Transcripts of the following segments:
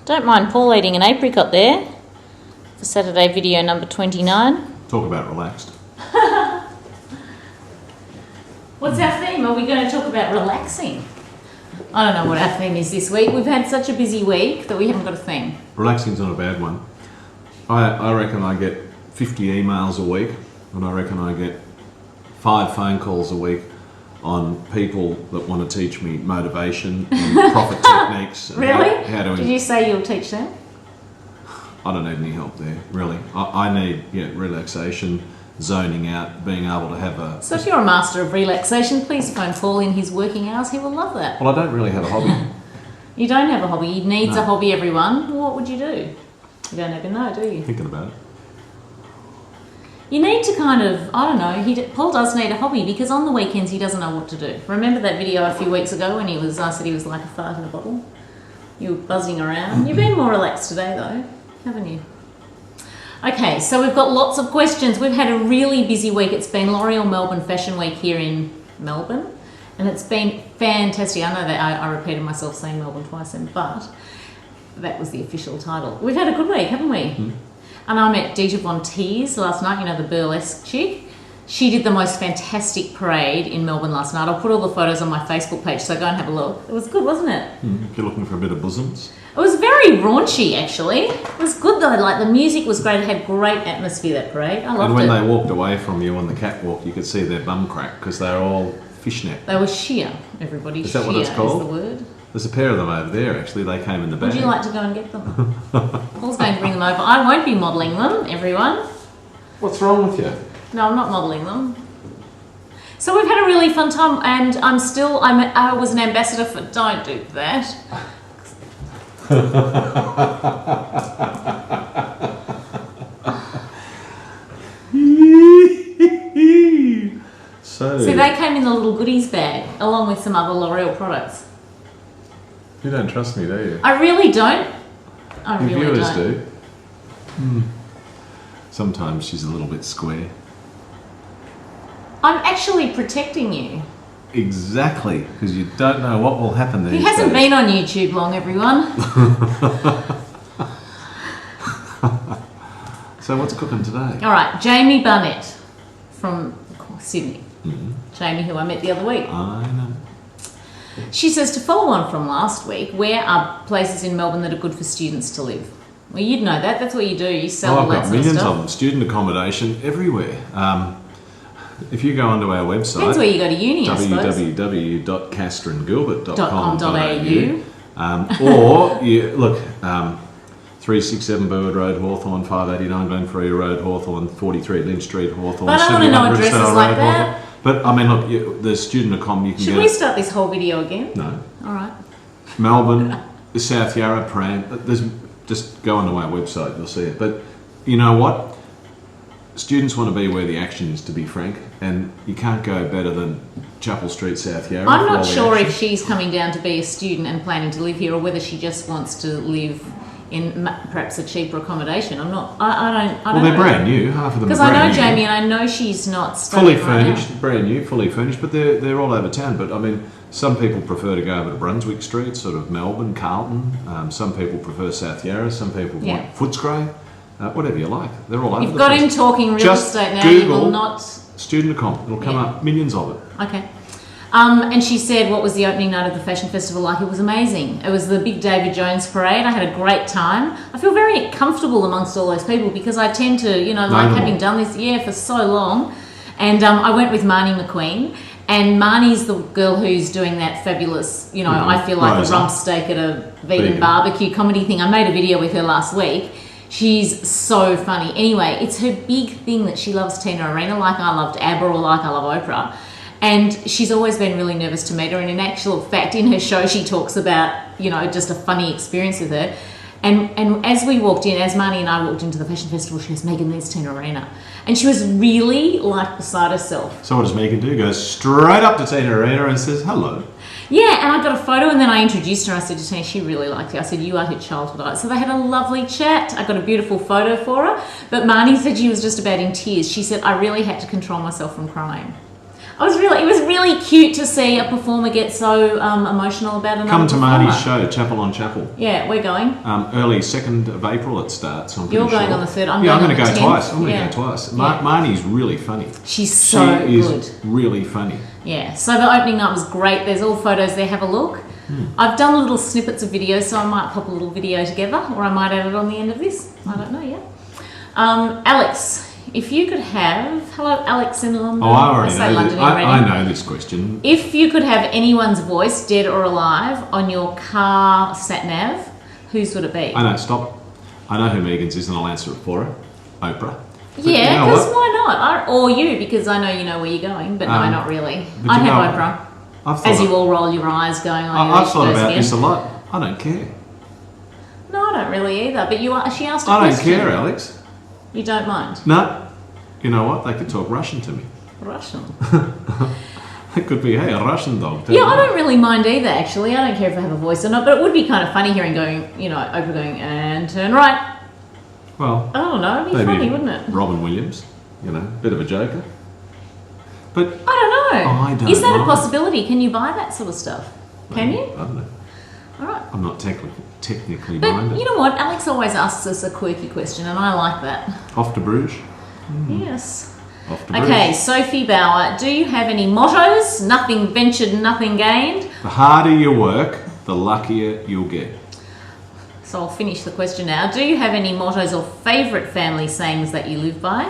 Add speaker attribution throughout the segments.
Speaker 1: Don't mind Paul eating an apricot there for Saturday video number 29.
Speaker 2: Talk about relaxed.
Speaker 1: What's our theme? Are we going to talk about relaxing? I don't know what our theme is this week. We've had such a busy week that we haven't got a theme.
Speaker 2: Relaxing's not a bad one. I reckon I get 50 emails a week, and I reckon I get 5 phone calls a week on people that want to teach me motivation and profit techniques. And
Speaker 1: Really?
Speaker 2: How to
Speaker 1: Did you say you'll teach them?
Speaker 2: I don't need any help there, really. I need relaxation, zoning out, being able to have a...
Speaker 1: So if you're a master of relaxation, please phone Paul in his working hours. He will love that.
Speaker 2: Well, I don't really have a hobby.
Speaker 1: You don't have a hobby. He needs
Speaker 2: No.
Speaker 1: a hobby, everyone. What would you do? You don't even know, do you?
Speaker 2: Thinking about it.
Speaker 1: You need to kind of, I don't know, Paul does need a hobby because on the weekends he doesn't know what to do. Remember that video a few weeks ago when I said he was like a fart in a bottle? You were buzzing around. You've been more relaxed today though, haven't you? Okay, so we've got lots of questions. We've had a really busy week. It's been L'Oreal Melbourne Fashion Week here in Melbourne, and it's been fantastic. I know that I repeated myself saying Melbourne twice then, but that was the official title. We've had a good week, haven't we? Mm-hmm. And I met Dita Von Teese last night, you know, the burlesque chick. She did the most fantastic parade in Melbourne last night. I'll put all the photos on my Facebook page, so go and have a look. It was good, wasn't it?
Speaker 2: If you're looking for a bit of bosoms.
Speaker 1: It was very raunchy, actually. It was good, though. Like, the music was great. It had great atmosphere, that parade. I loved it.
Speaker 2: And when they walked away from you on the catwalk, you could see their bum crack because they were all fishnet.
Speaker 1: They were sheer, everybody.
Speaker 2: Is that what it's called?
Speaker 1: Is the word.
Speaker 2: There's a pair of them over there, actually. They came in the bag.
Speaker 1: Would you like to go and get them? Paul's going to bring them over. I won't be modelling them, everyone.
Speaker 2: What's wrong with you?
Speaker 1: No, I'm not modelling them. So we've had a really fun time, and I was an ambassador for Don't Do That. So they came in the little goodies bag, along with some other L'Oreal products.
Speaker 2: You don't trust me, do you?
Speaker 1: I really don't.
Speaker 2: Your viewers do. Sometimes she's a little bit square.
Speaker 1: I'm actually protecting you.
Speaker 2: Exactly, because you don't know what will happen these days.
Speaker 1: He hasn't been on YouTube long, everyone.
Speaker 2: So what's cooking today?
Speaker 1: All right, Jamie Barnett from Sydney. Mm-hmm. Jamie, who I met the other week.
Speaker 2: I know.
Speaker 1: She says, to follow on from last week, where are places in Melbourne that are good for students to live? Well, you'd know that. That's what you do. You sell all that sort of stuff.
Speaker 2: I've got millions of them. Student accommodation everywhere. If you go onto our website...
Speaker 1: Depends where you go to uni, I suppose.
Speaker 2: www.castrangilbert.com.au or, you look, 367 Burwood Road, Hawthorn, 589 Glenferrie Road, Hawthorn, 43 Lynch Street, Hawthorn.
Speaker 1: But I don't want to know addresses like that.
Speaker 2: But, I mean, look, the student accom, you can
Speaker 1: Should we start this whole video again?
Speaker 2: No.
Speaker 1: All right.
Speaker 2: Melbourne, South Yarra, Prahran, just go onto our website, you'll see it. But you know what? Students want to be where the action is, to be frank, and you can't go better than Chapel Street, South Yarra.
Speaker 1: I'm not sure if she's coming down to be a student and planning to live here, or whether she just wants to live in perhaps a cheaper accommodation. I don't know.
Speaker 2: Well, they're brand new. Half of them are brand new.
Speaker 1: Because I know Jamie, and I know she's not
Speaker 2: fully furnished, right, brand new, fully furnished, but they're all over town. But I mean, some people prefer to go over to Brunswick Street, sort of Melbourne, Carlton. Some people prefer South Yarra. Some people want Footscray. Whatever you like. They're all over.
Speaker 1: You've got him talking real estate now.
Speaker 2: Google
Speaker 1: you will not
Speaker 2: student accom. It'll come up, millions of it.
Speaker 1: Okay. And she said, what was the opening night of the fashion festival like? It was amazing. It was the big David Jones parade. I had a great time. I feel very comfortable amongst all those people because I tend to, having done this for so long. And I went with Marnie McQueen. And Marnie's the girl who's doing that fabulous, I feel like a rump steak at a vegan barbecue comedy thing. I made a video with her last week. She's so funny. Anyway, it's her big thing that she loves Tina Arena, like I loved ABBA or like I love Oprah. And she's always been really nervous to meet her. And in actual fact, in her show, she talks about, just a funny experience with her. And as we walked in, as Marnie and I walked into the fashion festival, she goes, Megan, there's Tina Arena. And she was really, beside herself.
Speaker 2: So what does Megan do? Goes straight up to Tina Arena and says, hello.
Speaker 1: Yeah, and I got a photo and then I introduced her. I said to Tina, she really liked you. I said, you are her childhood idol. So they had a lovely chat. I got a beautiful photo for her. But Marnie said she was just about in tears. She said, I really had to control myself from crying. It was really cute to see a performer get so emotional about another
Speaker 2: Come to
Speaker 1: performer.
Speaker 2: Marnie's show, Chapel on Chapel.
Speaker 1: Yeah, we're going.
Speaker 2: Early 2nd of April it starts. I'm
Speaker 1: You're
Speaker 2: pretty
Speaker 1: going
Speaker 2: sure.
Speaker 1: on the 3rd. I'm
Speaker 2: yeah, I'm
Speaker 1: going
Speaker 2: going to
Speaker 1: on
Speaker 2: go
Speaker 1: the 10th.
Speaker 2: twice. I'm going to
Speaker 1: Yeah.
Speaker 2: go twice.
Speaker 1: Yeah.
Speaker 2: Marnie's really funny.
Speaker 1: She's so
Speaker 2: she is
Speaker 1: good.
Speaker 2: really funny.
Speaker 1: Yeah, so the opening night was great. There's all photos there. Have a look. I've done little snippets of videos, so I might pop a little video together, or I might add it on the end of this. I don't know yet. Alex, if you could have... Hello, Alex in London.
Speaker 2: Oh, I already
Speaker 1: say
Speaker 2: know
Speaker 1: London
Speaker 2: this.
Speaker 1: already.
Speaker 2: I know this question.
Speaker 1: If you could have anyone's voice, dead or alive, on your car sat-nav, whose would it be?
Speaker 2: I know, stop. I know who Megan's is and I'll answer it for her. Oprah. But
Speaker 1: Yeah,
Speaker 2: you know
Speaker 1: because
Speaker 2: what?
Speaker 1: why not? Or you, because I know you know where you're going, but no, not really.
Speaker 2: but
Speaker 1: I'd
Speaker 2: you know,
Speaker 1: have Oprah.
Speaker 2: I've thought
Speaker 1: As you
Speaker 2: of-
Speaker 1: all roll your eyes going,
Speaker 2: I've thought about this a lot. I don't care.
Speaker 1: No, I don't really either, but she asked a
Speaker 2: I don't
Speaker 1: question.
Speaker 2: care, Alex.
Speaker 1: You don't mind?
Speaker 2: No. You know what? They could talk Russian to me.
Speaker 1: Russian.
Speaker 2: It could be, hey, a Russian dog.
Speaker 1: Yeah, I don't really mind either, actually. I don't care if I have a voice or not, but it would be kind of funny hearing Oprah going, and turn right.
Speaker 2: Well,
Speaker 1: I don't know, it'd be
Speaker 2: maybe
Speaker 1: funny, wouldn't it?
Speaker 2: Robin Williams, bit of a joker. But
Speaker 1: I don't know.
Speaker 2: I don't
Speaker 1: Is that a
Speaker 2: mind.
Speaker 1: possibility? Can you buy that sort of stuff? Can you?
Speaker 2: I don't know.
Speaker 1: All right.
Speaker 2: I'm not technically
Speaker 1: But
Speaker 2: minded.
Speaker 1: you know what? Alex always asks us a quirky question, and I like that.
Speaker 2: Off to Bruges.
Speaker 1: Yes.
Speaker 2: Off to Bruges.
Speaker 1: Okay, Sophie Bauer, do you have any mottos? Nothing ventured, nothing gained.
Speaker 2: The harder you work, the luckier you'll get.
Speaker 1: So I'll finish the question now. Do you have any mottos or favourite family sayings that you live by?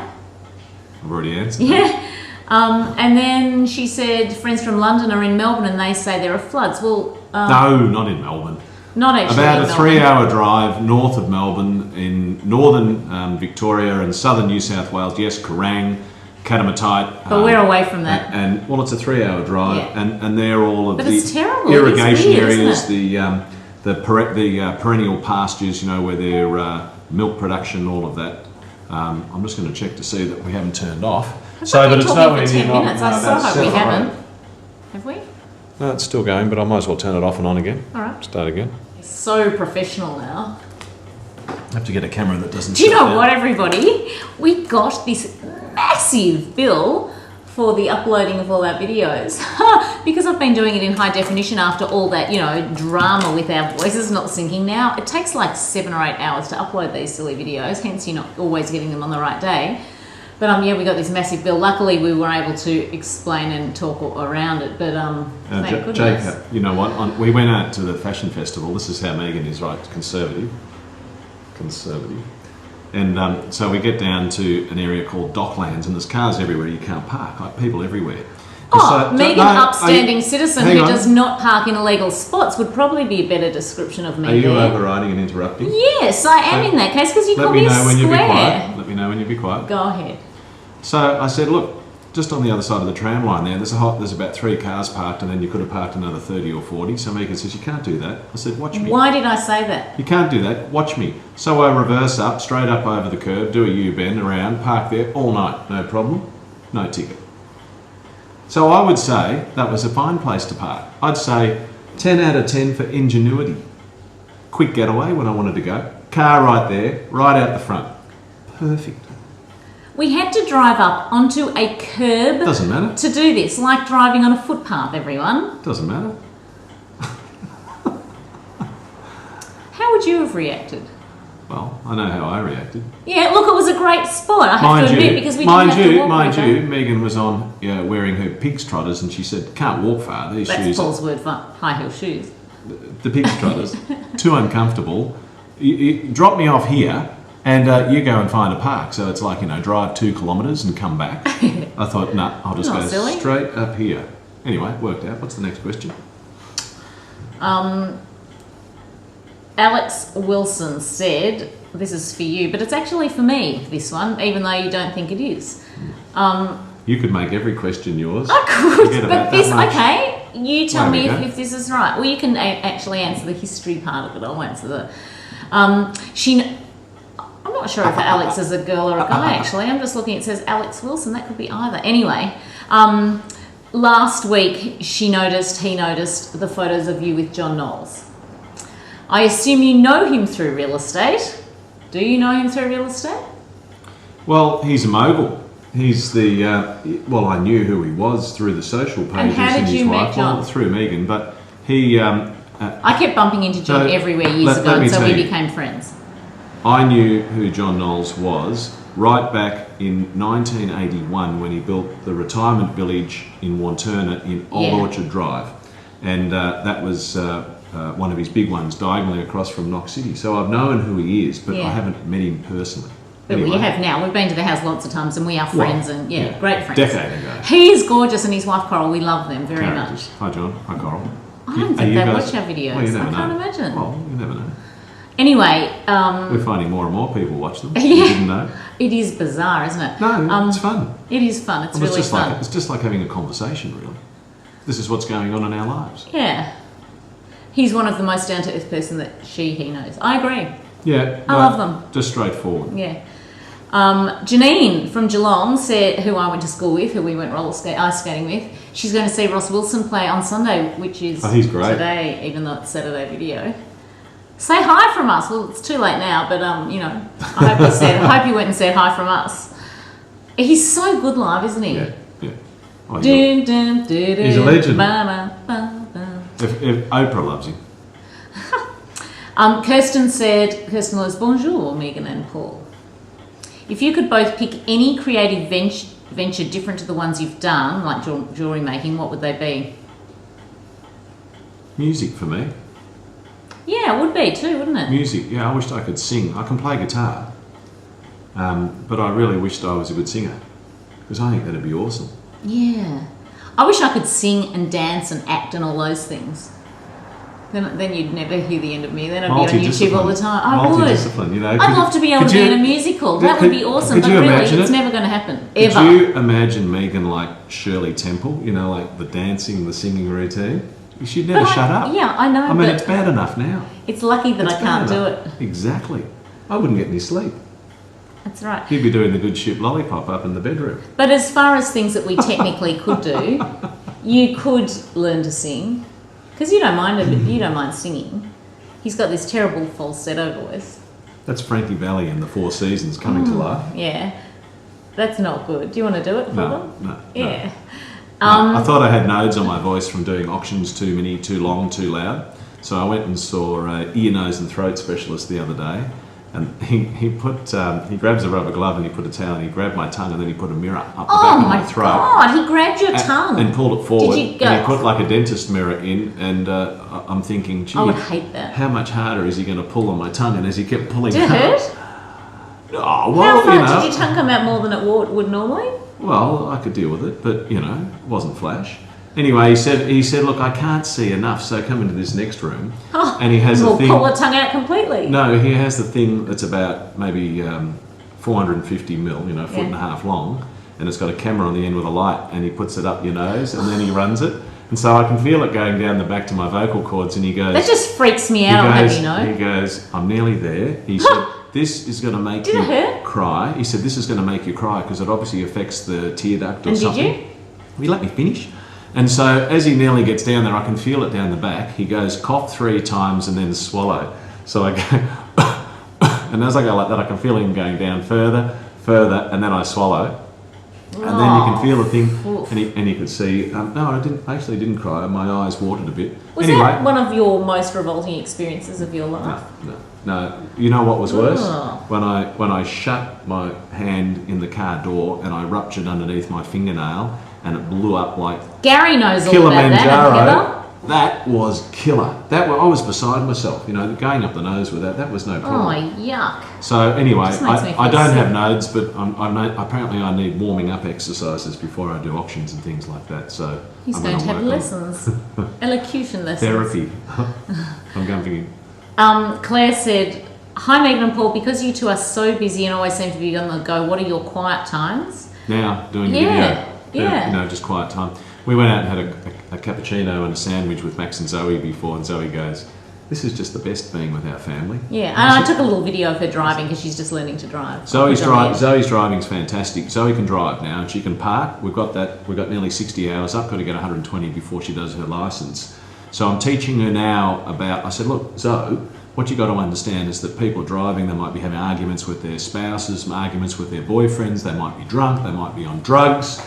Speaker 2: I've already answered.
Speaker 1: Yeah. And then she said friends from London are in Melbourne and they say there are floods. Well,
Speaker 2: No, not in Melbourne.
Speaker 1: not actually
Speaker 2: About
Speaker 1: in
Speaker 2: a
Speaker 1: Melbourne.
Speaker 2: 3-hour drive north of Melbourne in northern Victoria and southern New South Wales. Yes, Kerrang, Katamatite.
Speaker 1: But we're away from that.
Speaker 2: And well, it's a 3-hour drive,
Speaker 1: Yeah.
Speaker 2: and they're all of
Speaker 1: But
Speaker 2: the
Speaker 1: it's terrible.
Speaker 2: irrigation
Speaker 1: It's weird,
Speaker 2: areas,
Speaker 1: isn't
Speaker 2: the perennial pastures. Where their milk production, all of that. I'm just going to check to see that we haven't turned off.
Speaker 1: But
Speaker 2: it's
Speaker 1: talking
Speaker 2: nowhere
Speaker 1: for
Speaker 2: near
Speaker 1: 10
Speaker 2: not-
Speaker 1: minutes.
Speaker 2: no,
Speaker 1: I so
Speaker 2: about
Speaker 1: hope we
Speaker 2: 7 or 8.
Speaker 1: haven't. Have we?
Speaker 2: No, it's still going, but I might as well turn it off and on again.
Speaker 1: All right.
Speaker 2: Start again.
Speaker 1: So professional now.
Speaker 2: I have to get a camera that doesn't.
Speaker 1: Do you
Speaker 2: shut
Speaker 1: know
Speaker 2: down.
Speaker 1: what, everybody? We got this massive bill for the uploading of all our videos because I've been doing it in high definition after all that, drama with our voices not syncing now. It takes like 7 or 8 hours to upload these silly videos, hence you're not always getting them on the right day. But we got this massive bill. Luckily, we were able to explain and talk around it. But thank goodness.
Speaker 2: Jake, you know what? We went out to the fashion festival. This is how Megan is, right? Conservative. And so we get down to an area called Docklands, and there's cars everywhere. You can't park, like people everywhere. And
Speaker 1: Oh,
Speaker 2: so-
Speaker 1: Megan,
Speaker 2: no,
Speaker 1: upstanding citizen
Speaker 2: hang
Speaker 1: who
Speaker 2: on.
Speaker 1: does not park in illegal spots would probably be a better description of me.
Speaker 2: Are you
Speaker 1: there.
Speaker 2: overriding and interrupting?
Speaker 1: Yes, I am in that case because you
Speaker 2: Let
Speaker 1: call
Speaker 2: me
Speaker 1: me a
Speaker 2: know when you be
Speaker 1: square.
Speaker 2: quiet. Let me know when you be quiet.
Speaker 1: Go ahead.
Speaker 2: So I said, look, just on the other side of the tram line there, there's about 3 cars parked, and then you could have parked another 30 or 40. So Megan says, you can't do that. I said, watch me.
Speaker 1: Why did I say that?
Speaker 2: You can't do that. Watch me. So I reverse up, straight up over the curb, do a U-bend around, park there all night. No problem. No ticket. So I would say that was a fine place to park. I'd say 10 out of 10 for ingenuity. Quick getaway when I wanted to go. Car right there, right out the front. Perfect.
Speaker 1: We had to drive up onto a curb
Speaker 2: Doesn't matter.
Speaker 1: to do this, like driving on a footpath, everyone.
Speaker 2: Doesn't matter.
Speaker 1: How would you have reacted?
Speaker 2: Well, I know how I reacted.
Speaker 1: Yeah, look, it was a great spot, I have to admit, because we didn't have to walk
Speaker 2: Mind
Speaker 1: over.
Speaker 2: you, Megan was on wearing her pig's trotters, and she said, can't walk far. These
Speaker 1: That's
Speaker 2: shoes,
Speaker 1: Paul's word for high heel shoes.
Speaker 2: the pig's trotters, too uncomfortable. You drop me off here, and you go and find a park. So it's like, drive 2 kilometres and come back. I thought, nah, I'll just
Speaker 1: Not
Speaker 2: go
Speaker 1: silly.
Speaker 2: straight up here. Anyway, worked out. What's the next question?
Speaker 1: Alex Wilson said, this is for you, but it's actually for me, this one, even though you don't think it is.
Speaker 2: You could make every question yours.
Speaker 1: I could,
Speaker 2: Forget
Speaker 1: but
Speaker 2: about
Speaker 1: this,
Speaker 2: that much.
Speaker 1: okay, you tell
Speaker 2: There we
Speaker 1: me
Speaker 2: go.
Speaker 1: if this is right. Well, you can actually answer the history part of it. I'll answer the... I'm not sure if Alex is a girl or a guy, actually. I'm just looking, it says Alex Wilson. That could be either. Anyway, last week he noticed the photos of you with John Knowles. I assume you know him through real estate. Do you know him through real estate?
Speaker 2: Well, he's a mogul. He's the, well, I knew who he was through the social pages.
Speaker 1: And how did you meet John?
Speaker 2: Well, through Megan, but he...
Speaker 1: I kept bumping into John everywhere years ago, and so we became friends.
Speaker 2: I knew who John Knowles was right back in 1981 when he built the retirement village in Wantirna in Old Orchard Drive. And that was one of his big ones, diagonally across from Knox City. So I've known who he is, but I haven't met him personally.
Speaker 1: But we have now. We've been to the house lots of times, and we are friends, and great friends.
Speaker 2: Decade ago.
Speaker 1: He is gorgeous, and his wife Coral. We love them very much.
Speaker 2: Hi, John. Hi, Coral.
Speaker 1: I don't think they watch our videos.
Speaker 2: Well, you never
Speaker 1: I can't imagine.
Speaker 2: Well, you never know.
Speaker 1: Anyway,
Speaker 2: we're finding more and more people watch them.
Speaker 1: Yeah.
Speaker 2: You didn't know.
Speaker 1: It is bizarre, isn't it?
Speaker 2: No, it's fun.
Speaker 1: It is fun. It's really fun.
Speaker 2: It's just like having a conversation, really. This is what's going on in our lives.
Speaker 1: Yeah. He's one of the most down-to-earth person that he knows. I agree.
Speaker 2: Yeah.
Speaker 1: I love them.
Speaker 2: Just straightforward.
Speaker 1: Yeah. Janine from Geelong said, who I went to school with, who we went ice skating with, she's going to see Ross Wilson play on Sunday, which is
Speaker 2: he's great.
Speaker 1: Today, even though it's Saturday video. Say hi from us. Well, it's too late now, but you know, I hope you went and said hi from us. He's so good live, isn't he?
Speaker 2: Yeah. Oh, he's a legend. If Oprah loves him.
Speaker 1: Kirsten loves bonjour, Megan and Paul. If you could both pick any creative venture different to the ones you've done, like jewellery making, what would they be?
Speaker 2: Music for me.
Speaker 1: Yeah, it would be too, wouldn't it?
Speaker 2: Music, yeah. I wished I could sing. I can play guitar, but I really wished I was a good singer, because I think that'd be awesome.
Speaker 1: Yeah. I wish I could sing and dance and act and all those things. Then you'd never hear the end of me. Then I'd be on YouTube all the time. I would.
Speaker 2: Multidiscipline, you know.
Speaker 1: I'd love to be able to be in a musical. That would be awesome. But really, it's never going to happen. Ever.
Speaker 2: Could you imagine Megan like Shirley Temple? You know, like the dancing, the singing routine? She'd never shut up.
Speaker 1: Yeah, I know.
Speaker 2: I mean, it's bad enough now.
Speaker 1: It's lucky that I can't do it.
Speaker 2: Exactly. I wouldn't get any sleep.
Speaker 1: That's right.
Speaker 2: He'd be doing the good ship lollipop up in the bedroom.
Speaker 1: But as far as things that we technically could do, you could learn to sing. Because you don't mind singing. He's got this terrible falsetto voice.
Speaker 2: That's Frankie Valli and the Four Seasons coming to life.
Speaker 1: Yeah. That's not good. Do you want to do it for them?
Speaker 2: No.
Speaker 1: Yeah.
Speaker 2: I thought I had nodes on my voice from doing auctions too many, too long, too loud. So I went and saw an ear, nose and throat specialist the other day. And he grabs a rubber glove and he put a towel and he grabbed my tongue and then he put a mirror up the back of my throat.
Speaker 1: Oh my God, he grabbed your tongue.
Speaker 2: And pulled it forward.
Speaker 1: Did you go?
Speaker 2: And he put like a dentist mirror in and I'm thinking, gee,
Speaker 1: I would hate that.
Speaker 2: How much harder is he going to pull on my tongue? And as he kept pulling
Speaker 1: Did it hurt?
Speaker 2: Oh, well,
Speaker 1: how far did your tongue come out more than it would normally?
Speaker 2: Well, I could deal with it, but you know, it wasn't flash. Anyway, he said, look, I can't see enough, so come into this next room.
Speaker 1: Oh,
Speaker 2: and he has a thing.
Speaker 1: Pull the tongue out completely.
Speaker 2: No, he has the thing that's about maybe 450 mil, you know, foot and a half long, and it's got a camera on the end with a light, and he puts it up your nose, and then he runs it, and so I can feel it going down the back to my vocal cords, and he goes.
Speaker 1: That just freaks me out. I'll have you know.
Speaker 2: He goes, I'm nearly there. He said, this is going to make you cry. He said, this is going to make you cry because it obviously affects the tear duct or something.
Speaker 1: And did you?
Speaker 2: Will you let me finish? And so as he nearly gets down there, I can feel it down the back. He goes, cough 3 times and then swallow. So I go, and as I go like that, I can feel him going down further, and then I swallow. And then you can feel the thing, and you could see, no, I actually didn't cry. My eyes watered a bit.
Speaker 1: Was that one of your most revolting experiences of your life?
Speaker 2: No. You know what was worse? When I shut my hand in the car door and I ruptured underneath my fingernail and it blew up like
Speaker 1: Gary knows all about that.
Speaker 2: That was killer. I was beside myself. You know, going up the nose with that was no problem.
Speaker 1: Oh, yuck.
Speaker 2: So anyway, I don't have nodes, but apparently I need warming up exercises before I do auctions and things like that. So
Speaker 1: he's going to have lessons, elocution lessons,
Speaker 2: therapy. I'm going to.
Speaker 1: Claire said, "Hi Megan and Paul. Because you two are so busy and always seem to be on the go, what are your quiet times?"
Speaker 2: Now doing video. Yeah. You know, just quiet time. We went out and had a cappuccino and a sandwich with Max and Zoe before, and Zoe goes, "This is just the best being with our family." Yeah,
Speaker 1: and I took a little video of her driving because she's just learning to drive.
Speaker 2: Zoe's driving's fantastic. Zoe can drive now and she can park. We've got nearly 60 hours up, got to get 120 before she does her licence. So I'm teaching her now I said, look, Zoe, what you got to understand is that people are driving, they might be having arguments with their spouses, arguments with their boyfriends, they might be drunk, they might be on drugs,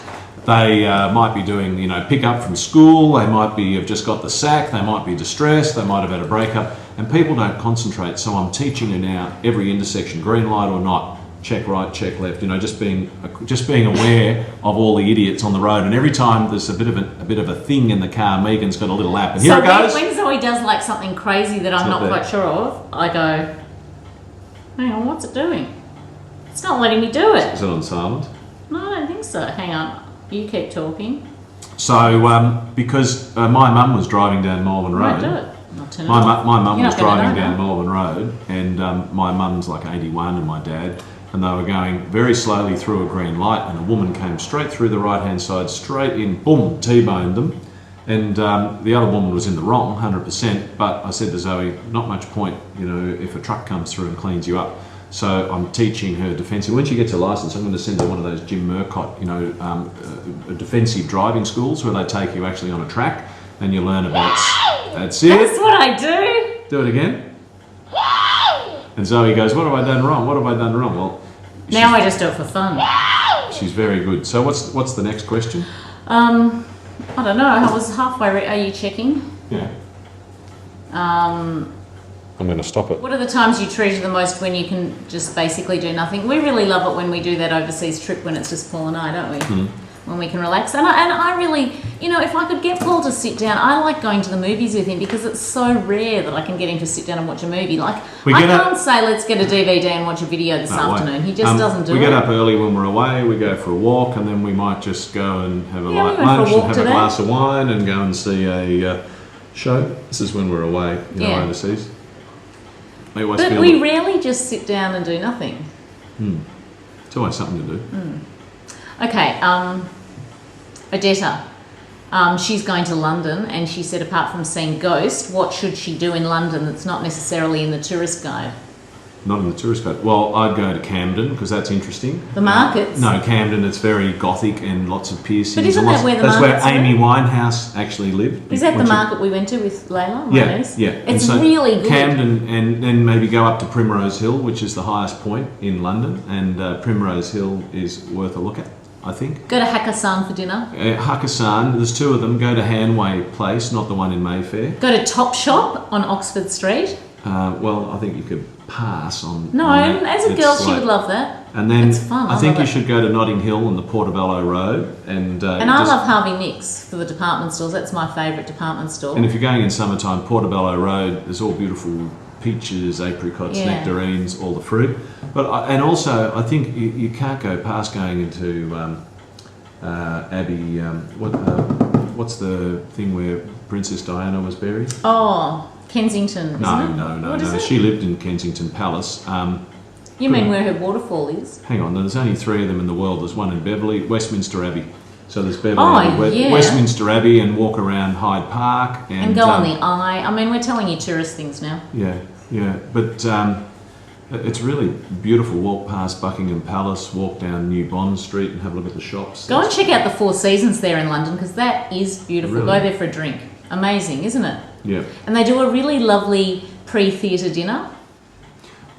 Speaker 2: they might be doing, pick up from school, they might be have just got the sack, they might be distressed, they might have had a breakup, and people don't concentrate. So I'm teaching you now, every intersection, green light or not, check right, check left, just being aware of all the idiots on the road. And every time there's a bit of a thing in the car, Megan's got a little app, and here it goes.
Speaker 1: When Zoe does like something crazy that I'm not quite sure of, I go, hang on, what's it doing? It's not letting me do it.
Speaker 2: Is it on silent?
Speaker 1: No, I don't think so. Hang on, you keep talking.
Speaker 2: So, because my mum was driving down Melbourne Road.
Speaker 1: Right, do it. I'll turn it
Speaker 2: My
Speaker 1: off.
Speaker 2: mum
Speaker 1: You're
Speaker 2: was
Speaker 1: not gonna
Speaker 2: driving
Speaker 1: know
Speaker 2: down
Speaker 1: that.
Speaker 2: Melbourne Road, and my mum's like 81 and my dad, and they were going very slowly through a green light, and a woman came straight through the right-hand side, straight in, boom, T-boned them. And the other woman was in the wrong, 100%, but I said to Zoe, not much point, if a truck comes through and cleans you up. So I'm teaching her defensive. When she gets her licence, I'm going to send her one of those Jim Murcott, defensive driving schools where they take you actually on a track and you learn about... That's it.
Speaker 1: That's what I do.
Speaker 2: Do it again. And Zoe goes, what have I done wrong? What have I done wrong? Well,
Speaker 1: Now I just do it for fun.
Speaker 2: she's very good. So what's the next question?
Speaker 1: I don't know. I was halfway. Are you checking?
Speaker 2: Yeah. I'm going to stop it.
Speaker 1: What are the times you treasure the most when you can just basically do nothing? We really love it when we do that overseas trip when it's just Paul and I, don't we?
Speaker 2: Mm.
Speaker 1: When we can relax. And I really, if I could get Paul to sit down, I like going to the movies with him because it's so rare that I can get him to sit down and watch a movie. Like, I can't say let's get a DVD and watch a video this afternoon. He just doesn't do it.
Speaker 2: We get up early when we're away, we go for a walk, and then we might just go and have a light
Speaker 1: went for a
Speaker 2: lunch
Speaker 1: walk
Speaker 2: and have
Speaker 1: today.
Speaker 2: a glass of wine and go and see a show. This is when we're away, overseas.
Speaker 1: But we rarely just sit down and do nothing.
Speaker 2: It's always something to do.
Speaker 1: Okay, Odetta. She's going to London, and she said apart from seeing Ghost, what should she do in London that's not necessarily in the tourist guide?
Speaker 2: Not in the tourist guide. Well, I'd go to Camden because that's interesting.
Speaker 1: The markets?
Speaker 2: No, Camden, it's very gothic and lots of piercings.
Speaker 1: But isn't that where the
Speaker 2: That's where
Speaker 1: markets
Speaker 2: Amy Winehouse actually lived.
Speaker 1: Is that the market we went to with Layla?
Speaker 2: Yeah,
Speaker 1: niece?
Speaker 2: yeah.
Speaker 1: It's really good.
Speaker 2: Camden, and then maybe go up to Primrose Hill, which is the highest point in London, and Primrose Hill is worth a look at, I think.
Speaker 1: Go to Hakkasan for dinner.
Speaker 2: Hakkasan, there's two of them. Go to Hanway Place, not the one in Mayfair.
Speaker 1: Go to Topshop on Oxford Street.
Speaker 2: Well, I think you could pass on.
Speaker 1: No,
Speaker 2: on that.
Speaker 1: as a girl, she would love that.
Speaker 2: And then
Speaker 1: it's fun.
Speaker 2: I think you should go to Notting Hill and the Portobello Road. And
Speaker 1: I love Harvey Nicks for the department stores. That's my favourite department store.
Speaker 2: And if you're going in summertime, Portobello Road, there's all beautiful peaches, apricots, nectarines, all the fruit. But and also, I think you can't go past going into Abbey. What's the thing where Princess Diana was buried?
Speaker 1: Oh, Kensington.
Speaker 2: No. She lived in Kensington Palace.
Speaker 1: You mean where her waterfall is?
Speaker 2: Hang on, there's only three of them in the world. There's one in Beverley, Westminster Abbey. So there's Beverley, Westminster Abbey, and walk around Hyde Park.
Speaker 1: And go on the Eye. I mean, we're telling you tourist things now.
Speaker 2: Yeah. But it's really beautiful. Walk past Buckingham Palace, walk down New Bond Street and have a look at the shops.
Speaker 1: Go and check out the Four Seasons there in London because that is beautiful.
Speaker 2: Really?
Speaker 1: Go there for a drink. Amazing, isn't it?
Speaker 2: Yeah.
Speaker 1: And they do a really lovely pre-theatre dinner.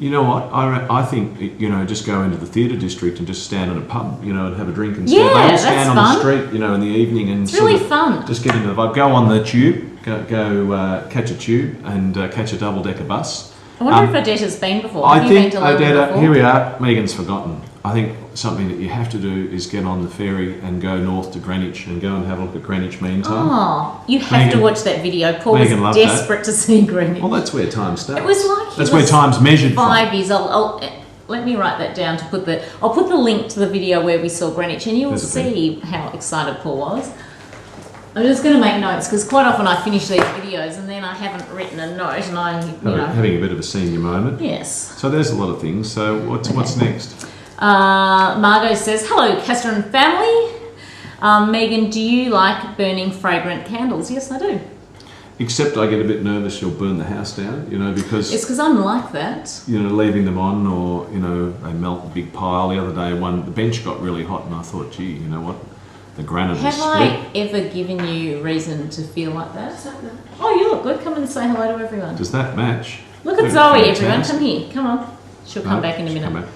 Speaker 2: You know what? I think, just go into the theatre district and just stand in a pub, and have a drink and
Speaker 1: Yeah,
Speaker 2: they all
Speaker 1: that's
Speaker 2: stand on
Speaker 1: fun.
Speaker 2: the street, in the evening and
Speaker 1: It's really fun.
Speaker 2: Just get into the vibe. Go on the tube, go catch a tube and catch a double-decker bus.
Speaker 1: I wonder if Odetta's been before.
Speaker 2: I
Speaker 1: Have you
Speaker 2: think,
Speaker 1: been to London
Speaker 2: Odetta,
Speaker 1: before?
Speaker 2: here we are, Megan's forgotten. I think something that you have to do is get on the ferry and go north to Greenwich and go and have a look at Greenwich meantime.
Speaker 1: Oh, you have to watch that video. Paul
Speaker 2: Megan
Speaker 1: was
Speaker 2: loved
Speaker 1: desperate to see Greenwich.
Speaker 2: Well, that's where time starts.
Speaker 1: It was like
Speaker 2: that's where time's measured
Speaker 1: 5
Speaker 2: from.
Speaker 1: years old. Let me write that down I'll put the link to the video where we saw Greenwich and you'll see how excited Paul was. I'm just going to make notes because quite often I finish these videos and then I haven't written a note and
Speaker 2: Having a bit of a senior moment.
Speaker 1: Yes.
Speaker 2: So there's a lot of things. So what's next?
Speaker 1: Margot says, hello, Castor and family. Megan, do you like burning fragrant candles? Yes, I do.
Speaker 2: Except I get a bit nervous you'll burn the house down, because...
Speaker 1: It's because I'm like that.
Speaker 2: Leaving them on or, they melt a big pile. The other day, the bench got really hot and I thought, gee, you know what? The granite
Speaker 1: Have
Speaker 2: is split.
Speaker 1: I ever given you reason to feel like that? Oh, you look good. Come and say hello to everyone.
Speaker 2: Does that match?
Speaker 1: Look at Zoe, everyone. Come here. Come on. She'll come back in a minute.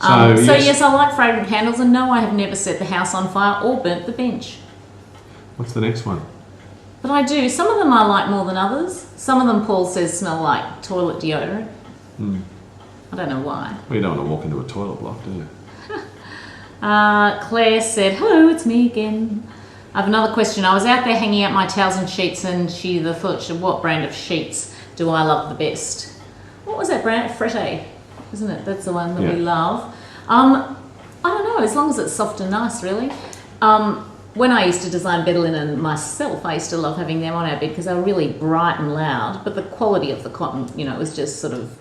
Speaker 1: So yes, I like fragrant candles, and no, I have never set the house on fire or burnt the bench.
Speaker 2: What's the next one?
Speaker 1: But I do. Some of them I like more than others. Some of them, Paul says, smell like toilet deodorant. I don't know why.
Speaker 2: Well, you don't want to walk into a toilet block, do you?
Speaker 1: Claire said, hello, it's me again. I have another question. I was out there hanging out my towels and sheets, and what brand of sheets do I love the best? What was that brand? Frette, isn't it? That's the one that we love. I don't know, as long as it's soft and nice, really. When I used to design bed linen myself, I used to love having them on our bed because they were really bright and loud, but the quality of the cotton, was just sort of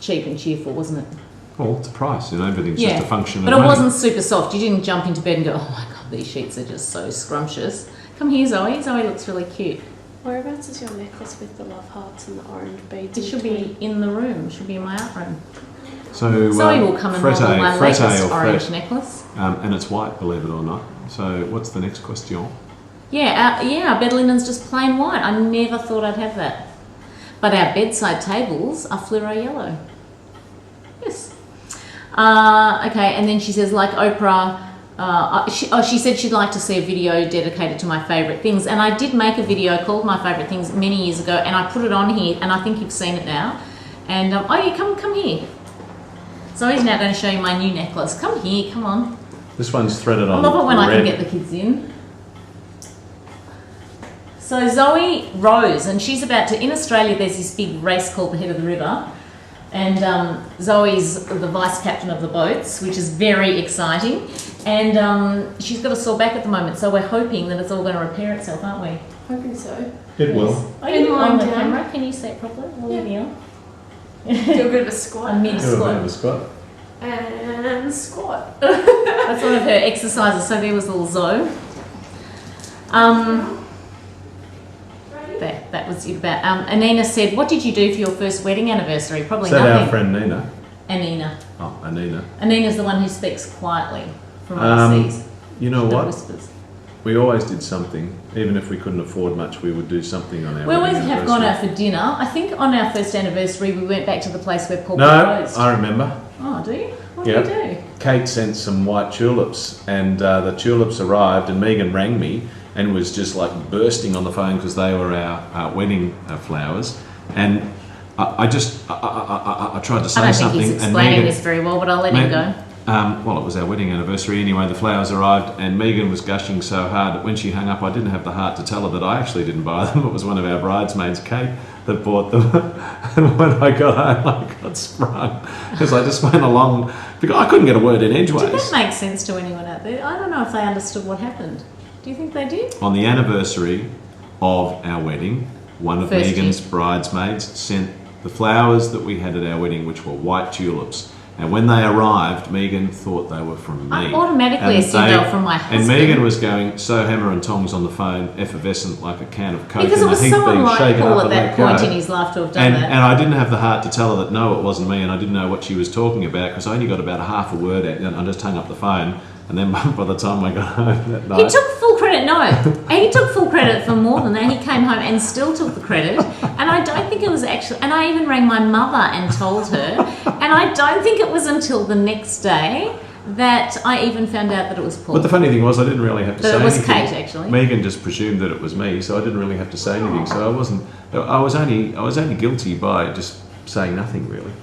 Speaker 1: cheap and cheerful, wasn't it?
Speaker 2: Well, it's a price, everything's just a function
Speaker 1: but
Speaker 2: of money.
Speaker 1: But it wasn't super soft. You didn't jump into bed and go, oh my God, these sheets are just so scrumptious. Come here, Zoe. Zoe looks really cute.
Speaker 3: Whereabouts is your necklace with the love hearts and the orange beads?
Speaker 1: It should be in the room. It should be in my art room.
Speaker 2: So
Speaker 1: Zoe will come and roll my latest orange necklace.
Speaker 2: And it's white, believe it or not. So what's the next question?
Speaker 1: Our bed linen's just plain white. I never thought I'd have that. But our bedside tables are fluoro yellow. Yes. Okay, and then she says, like Oprah, she said she'd like to see a video dedicated to my favourite things. And I did make a video called My Favourite Things many years ago, and I put it on here, and I think you've seen it now. And, come here. Zoe's now going to show you my new necklace. Come here, come on.
Speaker 2: This one's threaded on
Speaker 1: I love it when
Speaker 2: red.
Speaker 1: I can get the kids in. So Zoe rows, and she's about to, in Australia there's this big race called the Head of the River, and Zoe's the vice captain of the boats, which is very exciting, and she's got a sore back at the moment, so we're hoping that it's all going to repair itself, aren't we?
Speaker 3: Hoping so.
Speaker 2: It will.
Speaker 1: Are you on the camera? Can you see it properly?
Speaker 3: Yeah. Do a bit of a squat.
Speaker 1: A mid squat.
Speaker 2: Do a bit of a squat.
Speaker 3: And squat.
Speaker 1: That's one of her exercises. So there was little Zoe. That was it about. Anina said, what did you do for your first wedding anniversary? Probably nothing.
Speaker 2: Is that our friend Nina?
Speaker 1: Anina.
Speaker 2: Oh, Anina.
Speaker 1: Anina's the one who speaks quietly from overseas.
Speaker 2: You know what?
Speaker 1: Whispers.
Speaker 2: We always did something. Even if we couldn't afford much, we would do something on our
Speaker 1: We always
Speaker 2: wedding
Speaker 1: have gone out for dinner. I think on our first anniversary, we went back to the place where Paul
Speaker 2: No,
Speaker 1: proposed.
Speaker 2: I remember.
Speaker 1: Oh, do you? What did you do?
Speaker 2: Kate sent some white tulips, and the tulips arrived, and Megan rang me and was just like bursting on the phone because they were our wedding flowers. And I tried to say something.
Speaker 1: I don't think he's explaining this very well, but I'll let him go.
Speaker 2: Well, it was our wedding anniversary anyway. The flowers arrived, and Megan was gushing so hard that when she hung up, I didn't have the heart to tell her that I actually didn't buy them. It was one of our bridesmaids, Kate, that bought them. And when I got home, I got sprung because I just went along because I couldn't get a word in edgeways.
Speaker 1: Did that make sense to anyone out there? I don't know if they understood what happened. Do you think they did?
Speaker 2: On the anniversary of our wedding, one of Megan's bridesmaids sent the flowers that we had at our wedding, which were white tulips. And when they arrived, Megan thought they were from me.
Speaker 1: I automatically assumed they were from my husband.
Speaker 2: And Megan was going so hammer and tongs on the phone, effervescent like a can of Coke.
Speaker 1: Because it was so unlike Paul at that point
Speaker 2: go.
Speaker 1: In his life to have done that.
Speaker 2: And I didn't have the heart to tell her that no, it wasn't me, and I didn't know what she was talking about because I only got about a half a word out, and I just hung up the phone. And then by the time I got home that night...
Speaker 1: He took full credit, no. He took full credit for more than that. He came home and still took the credit. And I don't think it was actually... And I even rang my mother and told her. And I don't think it was until the next day that I even found out that it was Paul.
Speaker 2: But the funny thing was I didn't really have to say anything.
Speaker 1: It was Kate, actually.
Speaker 2: Megan just presumed that it was me, so I didn't really have to say anything. So I was only guilty by just saying nothing, really.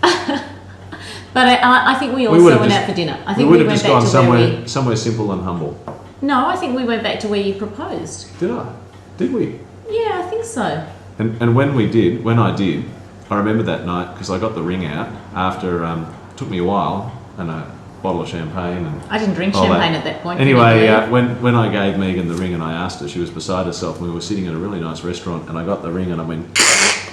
Speaker 1: But I think we also went out for dinner. I think
Speaker 2: we would have
Speaker 1: went
Speaker 2: just
Speaker 1: back
Speaker 2: gone somewhere simple and humble.
Speaker 1: No, I think we went back to where you proposed.
Speaker 2: Did I? Did we?
Speaker 1: Yeah, I think so.
Speaker 2: And when I did, I remember that night because I got the ring out after it took me a while and a bottle of champagne and
Speaker 1: I didn't drink champagne at that point.
Speaker 2: Anyway, when I gave Megan the ring and I asked her, she was beside herself and we were sitting at a really nice restaurant and I got the ring and I went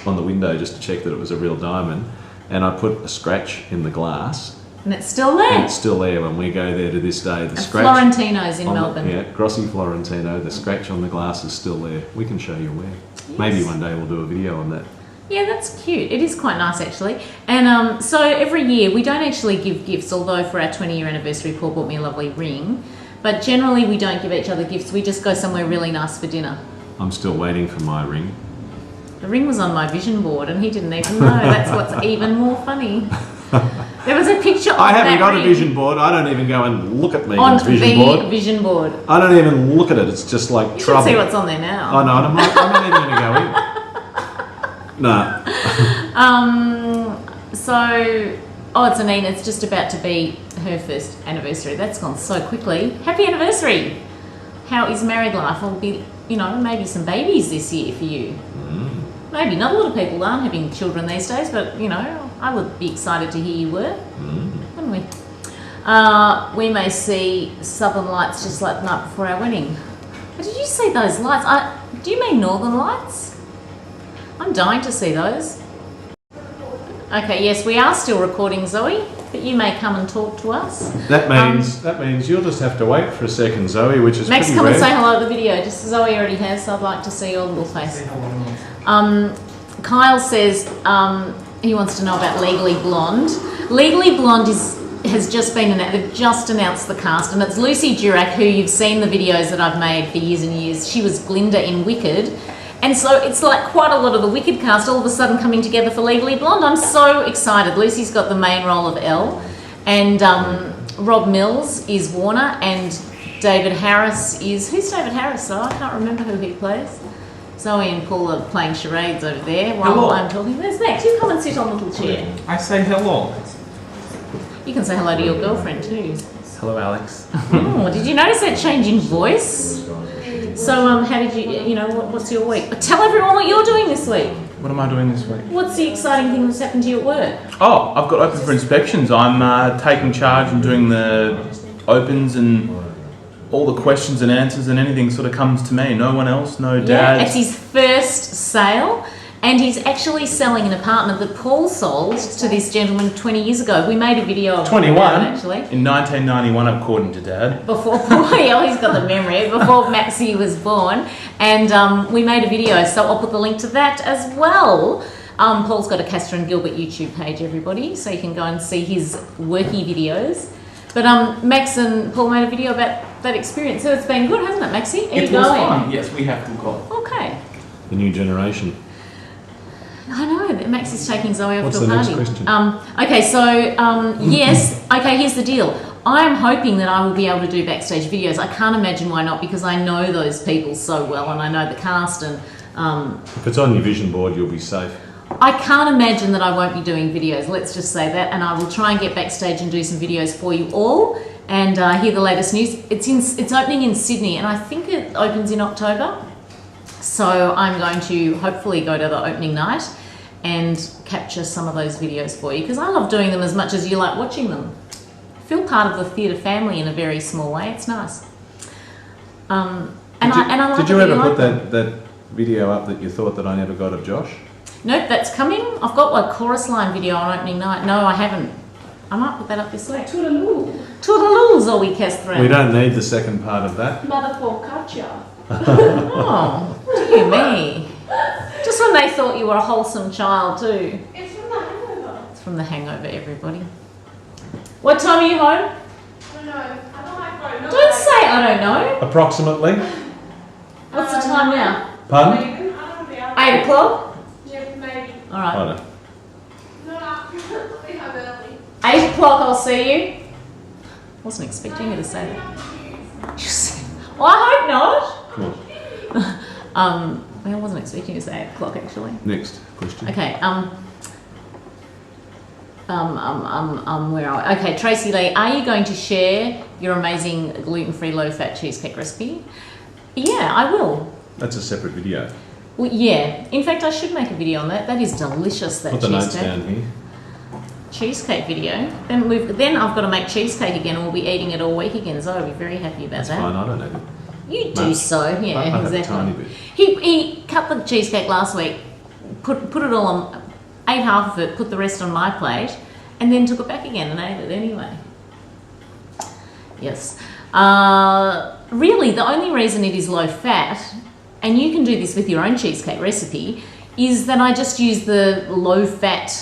Speaker 2: on the window just to check that it was a real diamond. And I put a scratch in the glass.
Speaker 1: And it's still there.
Speaker 2: And it's still there when we go there to this day. The scratch
Speaker 1: Florentino's in Melbourne.
Speaker 2: Grossi Florentino. The scratch on the glass is still there. We can show you where. Yes. Maybe one day we'll do a video on that.
Speaker 1: Yeah, that's cute. It is quite nice, actually. And so every year, we don't actually give gifts, although for our 20-year anniversary, Paul bought me a lovely ring. But generally, we don't give each other gifts. We just go somewhere really nice for dinner.
Speaker 2: I'm still waiting for my ring.
Speaker 1: The ring was on my vision board and he didn't even know. That's what's even more funny. There was a picture of
Speaker 2: I haven't
Speaker 1: that
Speaker 2: got
Speaker 1: ring
Speaker 2: a vision board. I don't even go and look at
Speaker 1: on
Speaker 2: Megan's vision
Speaker 1: the
Speaker 2: board.
Speaker 1: vision board.
Speaker 2: I don't even look at it. It's just like
Speaker 1: You
Speaker 2: trouble.
Speaker 1: should see what's on there now.
Speaker 2: I know, and I'm not even going to go in. No.
Speaker 1: So, it's Anina. It's just about to be her first anniversary. That's gone so quickly. Happy anniversary! How is married life? Will be, maybe some babies this year for you. Maybe. Not a lot of people aren't having children these days, but, I would be excited to hear you were. Wouldn't we? We may see southern lights just like the night before our wedding. But did you see those lights? Do you mean northern lights? I'm dying to see those. Okay, yes, we are still recording, Zoe, but you may come and talk to us.
Speaker 2: That means you'll just have to wait for a second, Zoe, which is
Speaker 1: Max,
Speaker 2: pretty
Speaker 1: come
Speaker 2: rare.
Speaker 1: and say hello to the video. Just Zoe already has, so I'd like to see your little face. Kyle says he wants to know about Legally Blonde. Legally Blonde has just been they've just announced the cast, and it's Lucy Durack, who you've seen the videos that I've made for years and years. She was Glinda in Wicked. And so it's like quite a lot of the Wicked cast all of a sudden coming together for Legally Blonde. I'm so excited. Lucy's got the main role of Elle, and Rob Mills is Warner, and David Harris is... Who's David Harris, though? I can't remember who he plays. Zoe and Paul are playing charades over there while I'm talking. There's Max. You come and sit on the little chair.
Speaker 4: I say hello.
Speaker 1: You can say hello to your girlfriend too.
Speaker 4: Hello, Alex.
Speaker 1: Oh, did you notice that change in voice? So, how did you, what's your week? Tell everyone what you're doing this week.
Speaker 4: What am I doing this week?
Speaker 1: What's the exciting thing that's happened to you at work?
Speaker 4: Oh, I've got open for inspections. I'm taking charge and doing the opens and all the questions and answers, and anything sort of comes to me. No one else, no dad.
Speaker 1: Yeah, it's his first sale, and he's actually selling an apartment that Paul sold to this gentleman 20 years ago. We made a video of
Speaker 4: 21?
Speaker 1: it, actually.
Speaker 4: In 1991, according to Dad.
Speaker 1: Before Paul, yeah, he's got the memory, before Maxie was born. And we made a video, so I'll put the link to that as well. Paul's got a Castor and Gilbert YouTube page, everybody, so you can go and see his worky videos. But Max and Paul made a video about that experience, so it's been good, hasn't it, Maxie? Are you
Speaker 4: It was
Speaker 1: going?
Speaker 4: fun. Yes, we have to go.
Speaker 1: Okay.
Speaker 2: The new generation.
Speaker 1: I know that Max is taking Zoe off
Speaker 2: What's
Speaker 1: to a
Speaker 2: the next
Speaker 1: party.
Speaker 2: question?
Speaker 1: Okay, so yes. Okay, here's the deal. I am hoping that I will be able to do backstage videos. I can't imagine why not, because I know those people so well and I know the cast, and
Speaker 2: If it's on your vision board, you'll be safe.
Speaker 1: I can't imagine that I won't be doing videos. Let's just say that, and I will try and get backstage and do some videos for you all and hear the latest news. It's opening in Sydney, and I think it opens in October. So I'm going to hopefully go to the opening night and capture some of those videos for you, because I love doing them as much as you like watching them. I feel part of the theatre family in a very small way. It's nice. I like
Speaker 2: Did you
Speaker 1: it.
Speaker 2: ever
Speaker 1: like
Speaker 2: put
Speaker 1: them.
Speaker 2: that video up that you thought that I never got of Josh?
Speaker 1: Nope, that's coming. I've got a chorus line video on opening night. No, I haven't. I might put that up this week.
Speaker 3: Toodaloo.
Speaker 1: Toodaloo, Zoe Catherine.
Speaker 2: We don't need the second part of that.
Speaker 3: Motherfucker.
Speaker 1: Oh, dear me. Just when they thought you were a wholesome child too.
Speaker 3: It's from the hangover.
Speaker 1: It's from The Hangover, everybody. What time are you home?
Speaker 3: I don't know. I don't like going.
Speaker 1: Don't say I don't know.
Speaker 2: Approximately.
Speaker 1: What's the time now?
Speaker 2: Pardon?
Speaker 3: I don't know the hour.
Speaker 1: 8 o'clock?
Speaker 3: Yeah, maybe.
Speaker 1: All
Speaker 2: I
Speaker 1: right.
Speaker 2: don't know.
Speaker 3: No, I'll be home early.
Speaker 1: 8 o'clock, I'll see you. Wasn't expecting you to say that. Well, I hope not.
Speaker 2: Come on.
Speaker 1: I wasn't expecting you to say 8 o'clock actually.
Speaker 2: Next question.
Speaker 1: Okay. Where are we? Okay, Tracy Lee, are you going to share your amazing gluten-free low-fat cheesecake recipe? Yeah, I will.
Speaker 2: That's a separate video.
Speaker 1: Well, yeah. In fact, I should make a video on that. That is delicious. That
Speaker 2: Put the notes
Speaker 1: cheesecake.
Speaker 2: down here.
Speaker 1: Cheesecake video. Then I've got to make cheesecake again, and we'll be eating it all week again. So I'll be very happy about
Speaker 2: That's
Speaker 1: that.
Speaker 2: fine, I don't need it.
Speaker 1: You do
Speaker 2: No.
Speaker 1: so, yeah,
Speaker 2: I have a
Speaker 1: exactly.
Speaker 2: tiny bit.
Speaker 1: He cut the cheesecake last week, put it all on, ate half of it, put the rest on my plate, and then took it back again and ate it anyway. Yes. Really, the only reason it is low fat, and you can do this with your own cheesecake recipe, is that I just use the low fat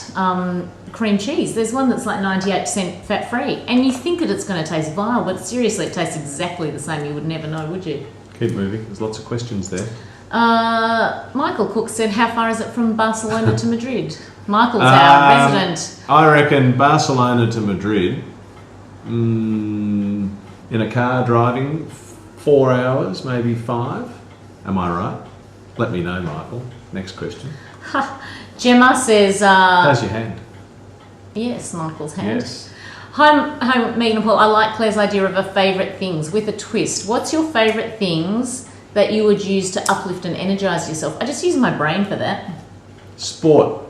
Speaker 1: cream cheese. There's one that's like 98% fat free, and you think that it's going to taste vile, but seriously, it tastes exactly the same. You would never know, would you?
Speaker 2: Keep moving. There's lots of questions there.
Speaker 1: Michael Cook said, how far is it from Barcelona to Madrid? Michael's our resident.
Speaker 2: I reckon Barcelona to Madrid, in a car driving 4 hours, maybe 5. Am I right? Let me know, Michael. Next question.
Speaker 1: Gemma says...
Speaker 2: How's your hand?
Speaker 1: Yes, Michael's hand.
Speaker 2: Yes.
Speaker 1: Hi, Megan and Paul. I like Claire's idea of a favourite things with a twist. What's your favourite things that you would use to uplift and energise yourself? I just use my brain for that.
Speaker 2: Sport.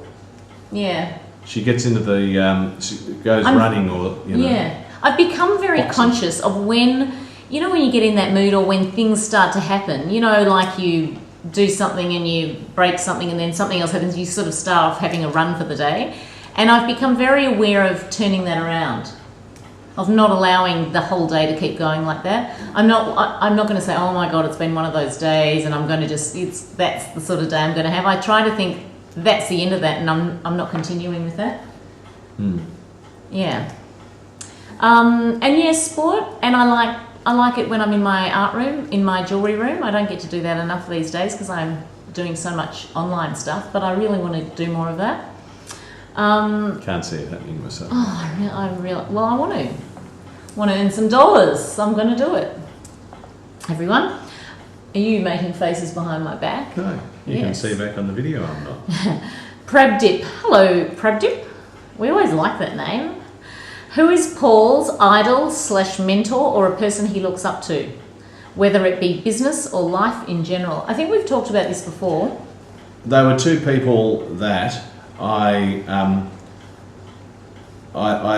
Speaker 1: Yeah.
Speaker 2: She gets into the, she goes running or, you know.
Speaker 1: Yeah. I've become very conscious of when, you know, when you get in that mood or when things start to happen, you know, like you do something and you break something and then something else happens, you sort of start off having a run for the day. And I've become very aware of turning that around, of not allowing the whole day to keep going like that. I'm not going to say, oh my God, it's been one of those days and I'm going to just, that's the sort of day I'm going to have. I try to think that's the end of that and I'm not continuing with that. Yeah. And yes, sport, and I like it when I'm in my art room, in my jewellery room. I don't get to do that enough these days because I'm doing so much online stuff, but I really want to do more of that.
Speaker 2: Can't see it happening myself.
Speaker 1: Oh, well, I want to earn some dollars, so I'm going to do it. Everyone, are you making faces behind my back?
Speaker 2: No, you can see back on the video I'm not.
Speaker 1: Prabdip. Hello, Prabdip. We always like that name. Who is Paul's idol/mentor or a person he looks up to, whether it be business or life in general? I think we've talked about this before.
Speaker 2: They were two people that I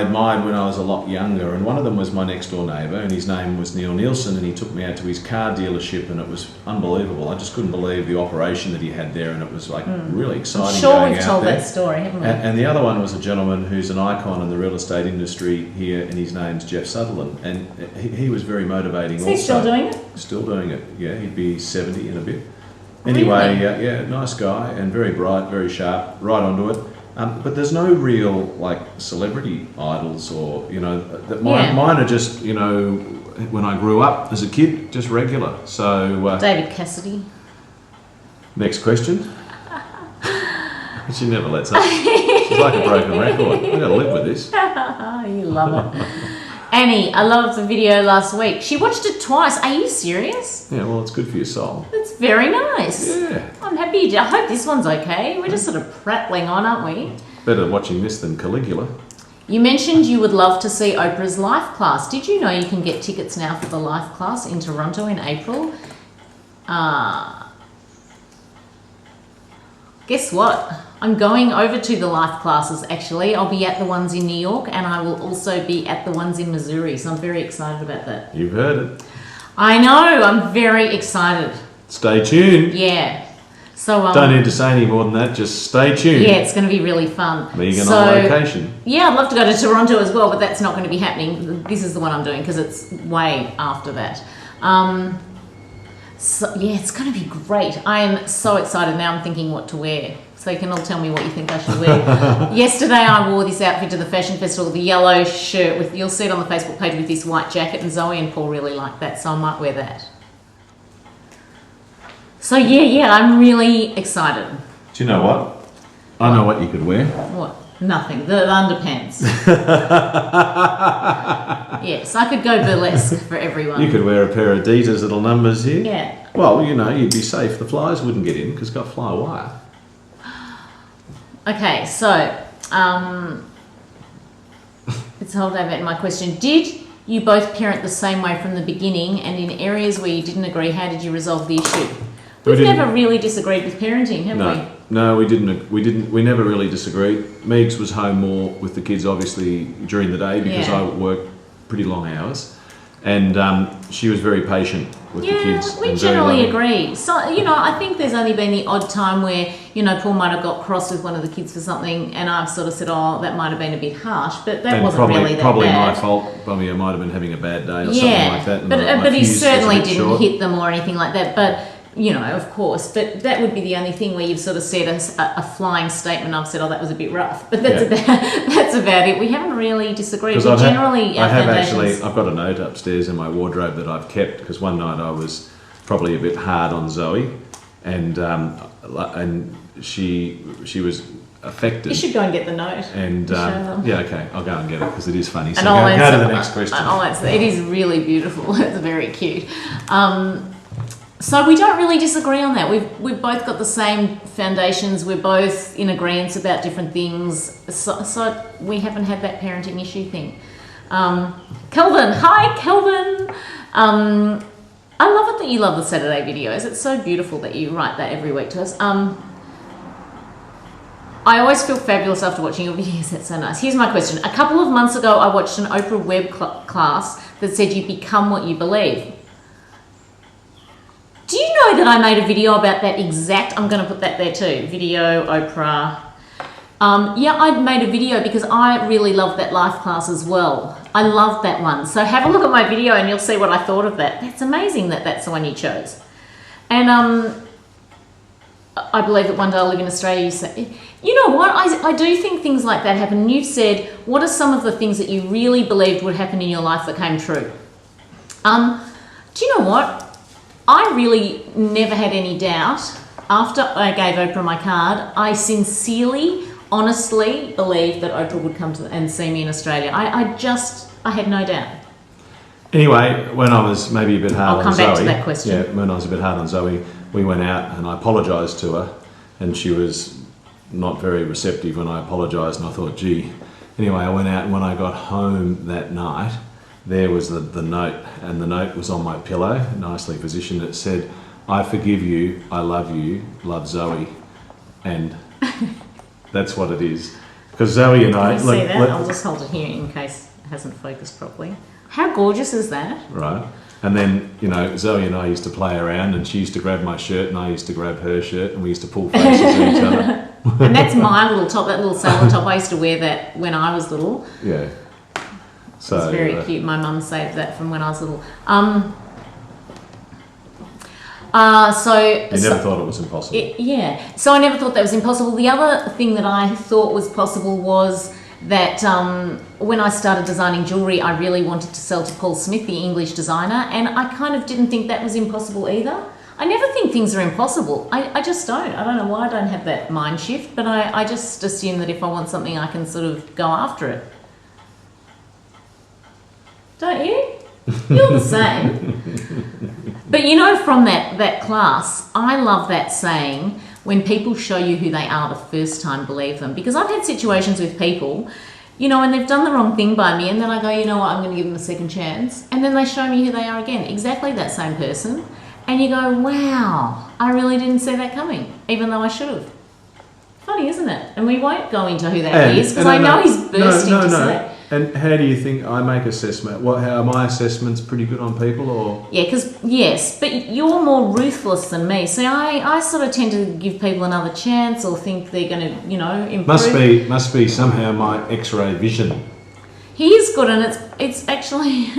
Speaker 2: admired when I was a lot younger, and one of them was my next door neighbour, and his name was Neil Nielsen, and he took me out to his car dealership, and it was unbelievable. I just couldn't believe the operation that he had there, and it was like really exciting.
Speaker 1: I'm sure
Speaker 2: going
Speaker 1: we've
Speaker 2: out
Speaker 1: told
Speaker 2: there.
Speaker 1: that story, haven't we?
Speaker 2: And the other one was a gentleman who's an icon in the real estate industry here, and his name's Jeff Sutherland, and he was very motivating.
Speaker 1: Is he still doing it?
Speaker 2: Still doing it, yeah. He'd be 70 in a bit. Anyway,
Speaker 1: Really?
Speaker 2: yeah, nice guy and very bright, very sharp, right onto it. But there's no real like celebrity idols or, you know, mine are just, you know, when I grew up as a kid, just regular. So
Speaker 1: David Cassidy.
Speaker 2: next question. She never lets up. She's like a broken record. I've got to live with this.
Speaker 1: You love it. Annie, I loved the video last week. She watched it twice. Are you serious?
Speaker 2: Yeah, well, it's good for your soul.
Speaker 1: That's very nice.
Speaker 2: Yeah.
Speaker 1: I'm happy. I hope this one's okay. We're just sort of prattling on, aren't we?
Speaker 2: Better watching this than Caligula.
Speaker 1: You mentioned you would love to see Oprah's life class. Did you know you can get tickets now for the life class in Toronto in April? Guess what? I'm going over to the life classes actually. I'll be at the ones in New York and I will also be at the ones in Missouri. So I'm very excited about that.
Speaker 2: You've heard it.
Speaker 1: I know, I'm very excited.
Speaker 2: Stay tuned.
Speaker 1: Yeah. So
Speaker 2: Don't need to say any more than that, just stay tuned.
Speaker 1: yeah, it's going to be really fun.
Speaker 2: Megan on location.
Speaker 1: Yeah, I'd love to go to Toronto as well, but that's not going to be happening. This is the one I'm doing because it's way after that. So yeah, it's going to be great. I am so excited now. I'm thinking what to wear. So you can all tell me what you think I should wear. Yesterday I wore this outfit to the fashion festival, the yellow shirt with, you'll see it on the Facebook page, with this white jacket, and Zoe and Paul really like that, so I might wear that. So yeah, I'm really excited.
Speaker 2: Do you know what? I know what you could wear.
Speaker 1: What? Nothing. The underpants. Yes, I could go burlesque for everyone.
Speaker 2: You could wear a pair of Adidas little numbers here.
Speaker 1: Yeah.
Speaker 2: Well, you know, you'd be safe. The flies wouldn't get in because it's got fly wire.
Speaker 1: Okay, so it's a whole day about my question. Did you both parent the same way from the beginning, and in areas where you didn't agree, how did you resolve the issue? We've never really disagreed with parenting, have we?
Speaker 2: No, we didn't. We never really disagreed. Megs was home more with the kids, obviously, during the day because I work pretty long hours, and she was very patient with the kids.
Speaker 1: Yeah, we generally agree. So, you know, I think there's only been the odd time where, you know, Paul might have got cross with one of the kids for something, and I've sort of said, oh, that might have been a bit harsh, but that wasn't really that
Speaker 2: probably
Speaker 1: bad.
Speaker 2: My fault. Probably I might have been having a bad day or something like that.
Speaker 1: But he certainly didn't hit them or anything like that. But you know, of course, but that would be the only thing where you've sort of said a flying statement. I've said, oh, that was a bit rough, but that's about it. We haven't really disagreed. We generally,
Speaker 2: I've got a note upstairs in my wardrobe that I've kept because one night I was probably a bit hard on Zoe, and she was affected.
Speaker 1: You should go and get the note.
Speaker 2: And yeah, okay, I'll go and get it because it is funny. So
Speaker 1: And
Speaker 2: go to the next question.
Speaker 1: It is really beautiful. It's very cute. So we don't really disagree on that. We've both got the same foundations. We're both in agreement about different things. So we haven't had that parenting issue thing. Kelvin, hi Kelvin. I love it that you love the Saturday videos. It's so beautiful that you write that every week to us. I always feel fabulous after watching your videos. That's so nice. Here's my question. A couple of months ago, I watched an Oprah web class that said you become what you believe. Do you know that I made a video about that exact? I'm going to put that there too. Video, Oprah. Yeah, I made a video because I really love that life class as well. I love that one. So have a look at my video and you'll see what I thought of that. That's amazing that that's the one you chose. And I believe that one day I'll live in Australia. You say, you know what? I do think things like that happen. You've said, what are some of the things that you really believed would happen in your life that came true? Do you know what? I really never had any doubt. After I gave Oprah my card, I sincerely, honestly believed that Oprah would come and see me in Australia. I had no doubt.
Speaker 2: Anyway, when I was maybe a bit hard on Zoe.
Speaker 1: I'll come back to that question.
Speaker 2: Yeah, when I was a bit hard on Zoe, we went out and I apologised to her and she was not very receptive when I apologised and I thought, gee. Anyway, I went out and when I got home that night, there was the note, and the note was on my pillow, nicely positioned. It said, I forgive you, I love you, love Zoe. And that's what it is. Because Zoe and I...
Speaker 1: Can you see that? I'll just hold it here in case it hasn't focused properly. How gorgeous is that?
Speaker 2: Right. And then, you know, Zoe and I used to play around and she used to grab my shirt and I used to grab her shirt and we used to pull faces at each other.
Speaker 1: And that's my little top, that little sailor top. I used to wear that when I was little.
Speaker 2: Yeah. So,
Speaker 1: it's very cute. My mum saved that from when I was little.
Speaker 2: You never thought it was impossible?
Speaker 1: Yeah. So I never thought that was impossible. The other thing that I thought was possible was that when I started designing jewellery, I really wanted to sell to Paul Smith, the English designer, and I kind of didn't think that was impossible either. I never think things are impossible. I just don't. I don't know why I don't have that mind shift, but I just assume that if I want something, I can sort of go after it. Don't you? You're the same. But you know, from that class, I love that saying, when people show you who they are the first time, believe them. Because I've had situations with people, you know, and they've done the wrong thing by me, and then I go, you know what, I'm going to give them a second chance. And then they show me who they are again, exactly that same person. And you go, wow, I really didn't see that coming, even though I should have. Funny, isn't it? And we won't go into who that is, because I know he's bursting to say.
Speaker 2: And how do you think I make assessment? How are my assessments pretty good on people, or? Yeah,
Speaker 1: yes, but you're more ruthless than me. See, I sort of tend to give people another chance, or think they're going to, you know, improve.
Speaker 2: Must be somehow my X-ray vision.
Speaker 1: He is good, and it's actually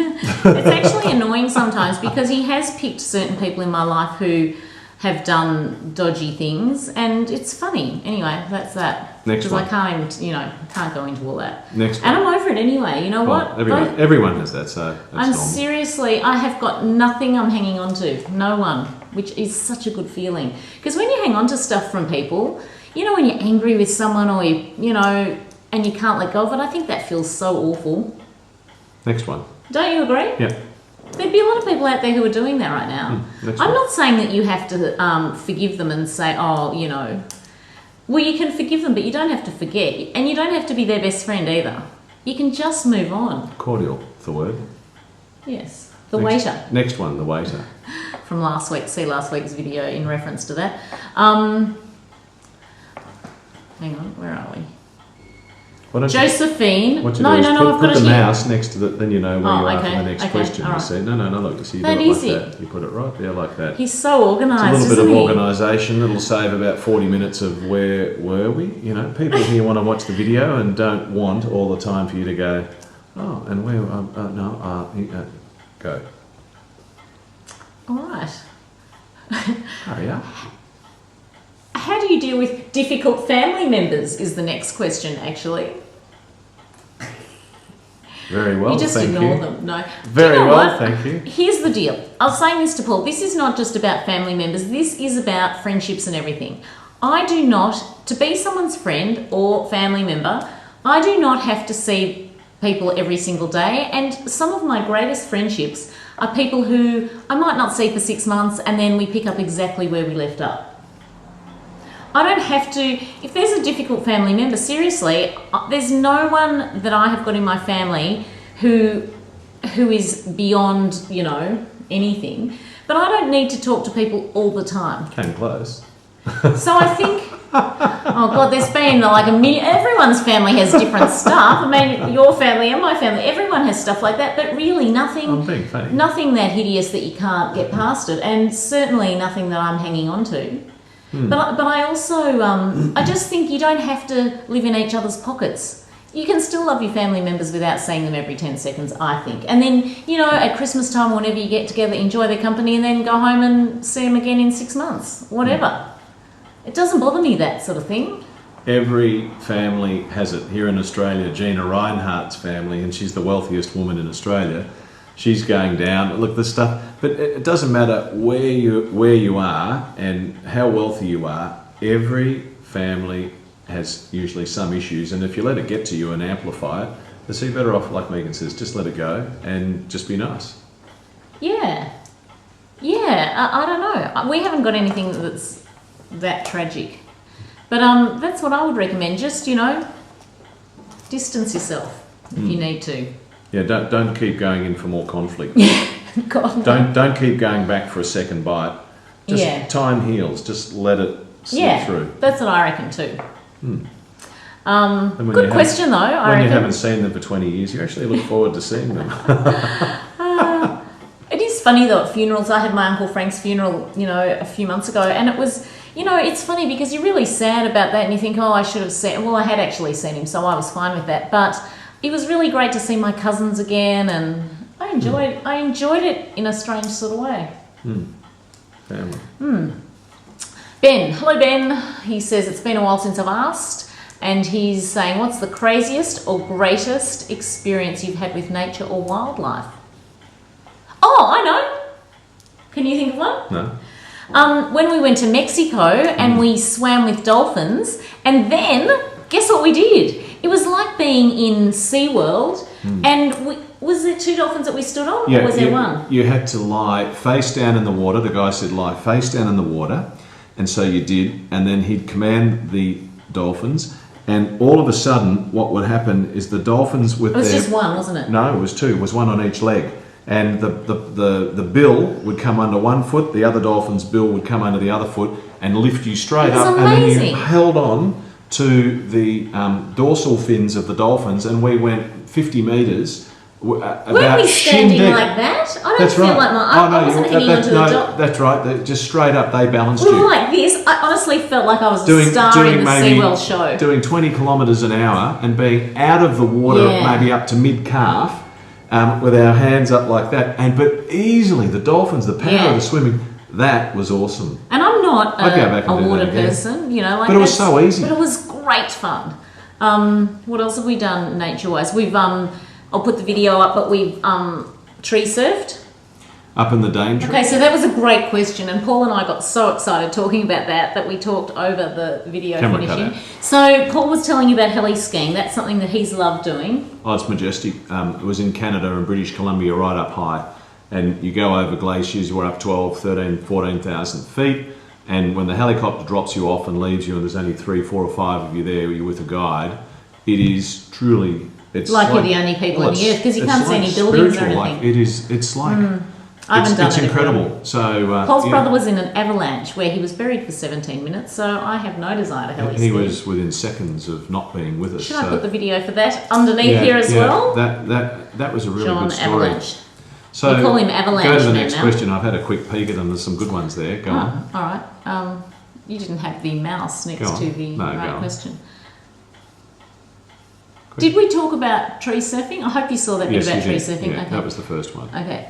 Speaker 1: annoying sometimes because he has picked certain people in my life who have done dodgy things, and it's funny. Anyway, that's that.
Speaker 2: Next one.
Speaker 1: Because I can't go into all that.
Speaker 2: Next one.
Speaker 1: And I'm over it anyway. You know what?
Speaker 2: Everyone has that, so that's normal.
Speaker 1: Seriously, I have got nothing I'm hanging on to. No one, which is such a good feeling. Because when you hang on to stuff from people, you know, when you're angry with someone or you know, and you can't let go of it, I think that feels so awful.
Speaker 2: Next one.
Speaker 1: Don't you agree?
Speaker 2: Yeah.
Speaker 1: There'd be a lot of people out there who are doing that right now. I'm not saying that you have to forgive them and say, oh, you know, well, you can forgive them, but you don't have to forget. And you don't have to be their best friend either. You can just move on.
Speaker 2: Cordial, the word.
Speaker 1: Yes. The waiter.
Speaker 2: Next one, the waiter.
Speaker 1: From last week. See last week's video in reference to that. Hang on, where are we? Josephine.
Speaker 2: What you
Speaker 1: no,
Speaker 2: do is
Speaker 1: I've got
Speaker 2: put the mouse next to the, then you know where you are
Speaker 1: okay,
Speaker 2: for the next question.
Speaker 1: All right.
Speaker 2: You see, no, look, you see, you
Speaker 1: that
Speaker 2: do it
Speaker 1: easy.
Speaker 2: like that. You put it right there like that.
Speaker 1: He's so organised.
Speaker 2: It's a little bit of organisation. It'll save about 40 minutes of where were we. You know, people here want to watch the video and don't want all the time for you to go, oh, and where? Go.
Speaker 1: All right.
Speaker 2: Hurry up.
Speaker 1: How do you deal with difficult family members is the next question, actually.
Speaker 2: Very well,
Speaker 1: You just
Speaker 2: thank
Speaker 1: ignore
Speaker 2: you.
Speaker 1: them. No.
Speaker 2: Very
Speaker 1: Do you know
Speaker 2: well,
Speaker 1: what?
Speaker 2: thank you.
Speaker 1: Here's the deal. I was saying this to Paul. This is not just about family members. This is about friendships and everything. I do not, to be someone's friend or family member, I do not have to see people every single day. And some of my greatest friendships are people who I might not see for 6 months and then we pick up exactly where we left up. I don't have to, if there's a difficult family member, seriously, there's no one that I have got in my family who is beyond, you know, anything. But I don't need to talk to people all the time.
Speaker 2: Came close.
Speaker 1: So I think, oh God, there's been like a million, everyone's family has different stuff. I mean, your family and my family, everyone has stuff like that, but really
Speaker 2: I'm
Speaker 1: nothing,
Speaker 2: being funny.
Speaker 1: nothing that hideous that you can't get past it, and certainly nothing that I'm hanging on to. But I also, I just think you don't have to live in each other's pockets. You can still love your family members without seeing them every 10 seconds, I think. And then, you know, at Christmas time, whenever you get together, enjoy their company and then go home and see them again in 6 months, whatever. It doesn't bother me, that sort of thing.
Speaker 2: Every family has it. Here in Australia, Gina Reinhardt's family, and she's the wealthiest woman in Australia, she's going down. Look, the stuff, but it doesn't matter where you are and how wealthy you are. Every family has usually some issues, and if you let it get to you and amplify it, then so you're better off, like Megan says, just let it go and just be nice.
Speaker 1: Yeah. I don't know. We haven't got anything that's that tragic, but that's what I would recommend. Just, you know, distance yourself if you need to.
Speaker 2: Yeah, don't keep going in for more conflict.
Speaker 1: God.
Speaker 2: Don't keep going back for a second bite. Just time heals. Just let it slip through.
Speaker 1: That's what I reckon too.
Speaker 2: And when
Speaker 1: Good
Speaker 2: you
Speaker 1: question though. I
Speaker 2: When you
Speaker 1: reckon.
Speaker 2: haven't seen them for 20 years, you actually look forward to seeing them.
Speaker 1: It is funny though at funerals. I had my Uncle Frank's funeral, you know, a few months ago, and it was, you know, it's funny because you're really sad about that, and you think, oh, I should have seen. Well, I had actually seen him, so I was fine with that. But it was really great to see my cousins again, and I enjoyed it in a strange sort of way.
Speaker 2: Family.
Speaker 1: Ben, hello Ben. He says it's been a while since I've asked, and he's saying, what's the craziest or greatest experience you've had with nature or wildlife? Oh, I know. Can you think of one?
Speaker 2: No.
Speaker 1: When we went to Mexico and we swam with dolphins, and then guess what we did? It was like being in SeaWorld, and was there 2 dolphins that we stood on, or was there one?
Speaker 2: You had to lie face down in the water. The guy said lie face down in the water, and so you did, and then he'd command the dolphins, and all of a sudden what would happen is the dolphins with
Speaker 1: It was just one, wasn't it?
Speaker 2: No, it was 2. It was 1 on each leg. And the bill would come under one foot, the other dolphin's bill would come under the other foot and lift you straight
Speaker 1: It was
Speaker 2: up.
Speaker 1: amazing.
Speaker 2: And then you held on to the dorsal fins of the dolphins, and we went 50 metres about
Speaker 1: Weren't we
Speaker 2: shin
Speaker 1: standing
Speaker 2: deep.
Speaker 1: like that? I don't
Speaker 2: That's
Speaker 1: feel
Speaker 2: right.
Speaker 1: like I wasn't hanging onto the dock.
Speaker 2: That's right. Just straight up, they balanced
Speaker 1: We were
Speaker 2: you.
Speaker 1: like this. I honestly felt like I was a star in the SeaWorld show.
Speaker 2: Doing 20 kilometres an hour and being out of the water maybe up to mid-calf with our hands up like that. But easily, the dolphins, the power of the swimming, that was awesome.
Speaker 1: And I'm not
Speaker 2: I'd go back and
Speaker 1: a
Speaker 2: do
Speaker 1: water
Speaker 2: that again.
Speaker 1: person, you know. Like
Speaker 2: But it was so easy.
Speaker 1: But it was great fun. What else have we done nature-wise? We've I'll put the video up, but we've tree surfed.
Speaker 2: Up in the danger.
Speaker 1: Okay, so that was a great question, and Paul and I got so excited talking about that we talked over the video
Speaker 2: Camera
Speaker 1: finishing.
Speaker 2: cut
Speaker 1: So Paul was telling you about heli skiing. That's something that he's loved doing.
Speaker 2: Oh, it's majestic. It was in Canada and British Columbia, right up high. And you go over glaciers, we're up 12, 13, 14,000 feet. And when the helicopter drops you off and leaves you, and there's only 3, 4 or 5 of you there, you're with a guide, it is truly... It's
Speaker 1: like you're the only people on the earth, because you can't see any buildings or anything.
Speaker 2: It's like...
Speaker 1: I haven't done
Speaker 2: it's
Speaker 1: it
Speaker 2: incredible. So
Speaker 1: Paul's brother was in an avalanche where he was buried for 17 minutes, so I have no desire to heli ski.
Speaker 2: He was within seconds of not being with us.
Speaker 1: Should I put the video for that underneath here as well?
Speaker 2: That was a really
Speaker 1: John
Speaker 2: good story.
Speaker 1: Avalanche.
Speaker 2: So
Speaker 1: We call him Avalanche
Speaker 2: go to the
Speaker 1: Man
Speaker 2: next
Speaker 1: now.
Speaker 2: question. I've had a quick peek at them. There's some good ones there. Go on.
Speaker 1: All right. You didn't have the mouse next
Speaker 2: Go on.
Speaker 1: to the
Speaker 2: No, go
Speaker 1: right
Speaker 2: on.
Speaker 1: question. Did we talk about tree surfing? I hope you saw that bit
Speaker 2: Yes,
Speaker 1: about
Speaker 2: you
Speaker 1: tree
Speaker 2: did.
Speaker 1: surfing.
Speaker 2: Yeah,
Speaker 1: Okay.
Speaker 2: that was the first one.
Speaker 1: Okay.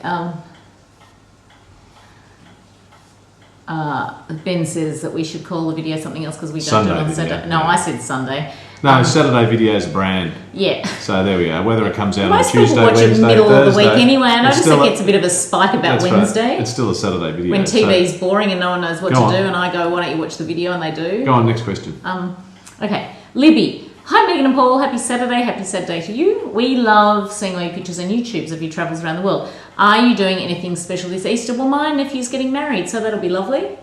Speaker 1: Ben says that we should call the video something else because we don't do it
Speaker 2: Sunday,
Speaker 1: on
Speaker 2: didn't
Speaker 1: Saturday.
Speaker 2: you?
Speaker 1: No,
Speaker 2: Yeah.
Speaker 1: I said Sunday.
Speaker 2: No, Saturday Video's a brand.
Speaker 1: Yeah.
Speaker 2: So there we go. Whether it comes out
Speaker 1: Most
Speaker 2: on Tuesday,
Speaker 1: people watch it
Speaker 2: Wednesday,
Speaker 1: middle
Speaker 2: Thursday,
Speaker 1: of the week anyway. I notice
Speaker 2: still
Speaker 1: it gets a bit of a spike about
Speaker 2: that's right.
Speaker 1: Wednesday.
Speaker 2: It's still a Saturday video.
Speaker 1: When TV's boring and no one knows what
Speaker 2: Go
Speaker 1: to
Speaker 2: on.
Speaker 1: do, and I go, why don't you watch the video? And they do.
Speaker 2: Go on, next question.
Speaker 1: Okay, Libby. Hi Megan and Paul, happy Saturday to you. We love seeing all your pictures and YouTubes of your travels around the world. Are you doing anything special this Easter? Well, my nephew's getting married, so that'll be lovely.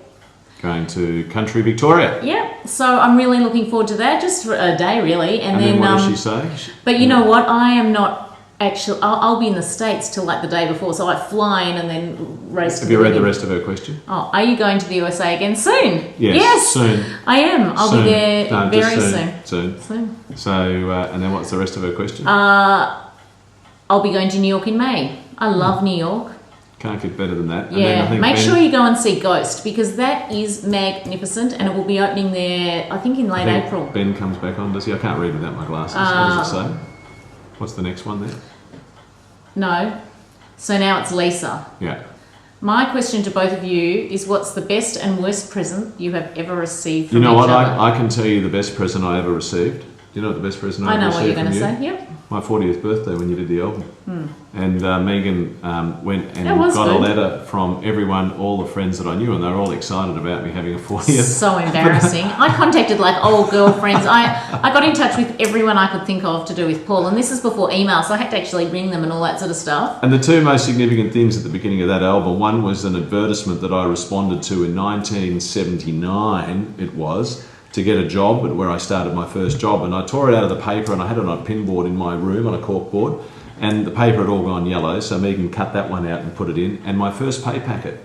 Speaker 2: Going to country Victoria.
Speaker 1: Yeah, so I'm really looking forward to that, just for a day really. And then
Speaker 2: what does she say?
Speaker 1: But you know what, I am not actually, I'll be in the States till like the day before, so I fly in and then race to
Speaker 2: Have you read the rest of her question?
Speaker 1: Oh, are you going to the USA again soon?
Speaker 2: Yes, soon.
Speaker 1: I am. I'll
Speaker 2: Soon.
Speaker 1: be there
Speaker 2: No,
Speaker 1: very
Speaker 2: just
Speaker 1: soon.
Speaker 2: Soon. So, and then what's the rest of her question?
Speaker 1: I'll be going to New York in May. I love New York.
Speaker 2: Can't get better than that. And
Speaker 1: Yeah,
Speaker 2: then I think
Speaker 1: make
Speaker 2: Ben,
Speaker 1: sure you go and see Ghost because that is magnificent and it will be opening there, I think, in late April.
Speaker 2: Ben comes back on, does he? I can't read without my glasses. What does it say? What's the next one there?
Speaker 1: No. So now it's Lisa.
Speaker 2: Yeah.
Speaker 1: My question to both of you is what's the best and worst present you have ever received from
Speaker 2: You know
Speaker 1: each
Speaker 2: what?
Speaker 1: other?
Speaker 2: I can tell you the best present I ever received. Do you know what the best present I
Speaker 1: I
Speaker 2: ever
Speaker 1: know
Speaker 2: received
Speaker 1: what you're
Speaker 2: from
Speaker 1: going to
Speaker 2: you?
Speaker 1: say. Yep.
Speaker 2: My 40th birthday when you did the album. And Megan went and
Speaker 1: That was
Speaker 2: got a
Speaker 1: good.
Speaker 2: letter from everyone, all the friends that I knew, and they were all excited about me having a 40th.
Speaker 1: So embarrassing. I contacted like old girlfriends. I got in touch with everyone I could think of to do with Paul, and this is before email, so I had to actually ring them and all that sort of stuff.
Speaker 2: And the two most significant things at the beginning of that album, one was an advertisement that I responded to in 1979, it was, to get a job, but where I started my first job, and I tore it out of the paper and I had it on a pinboard in my room on a cork board, and the paper had all gone yellow, so Megan cut that one out and put it in. And my first pay packet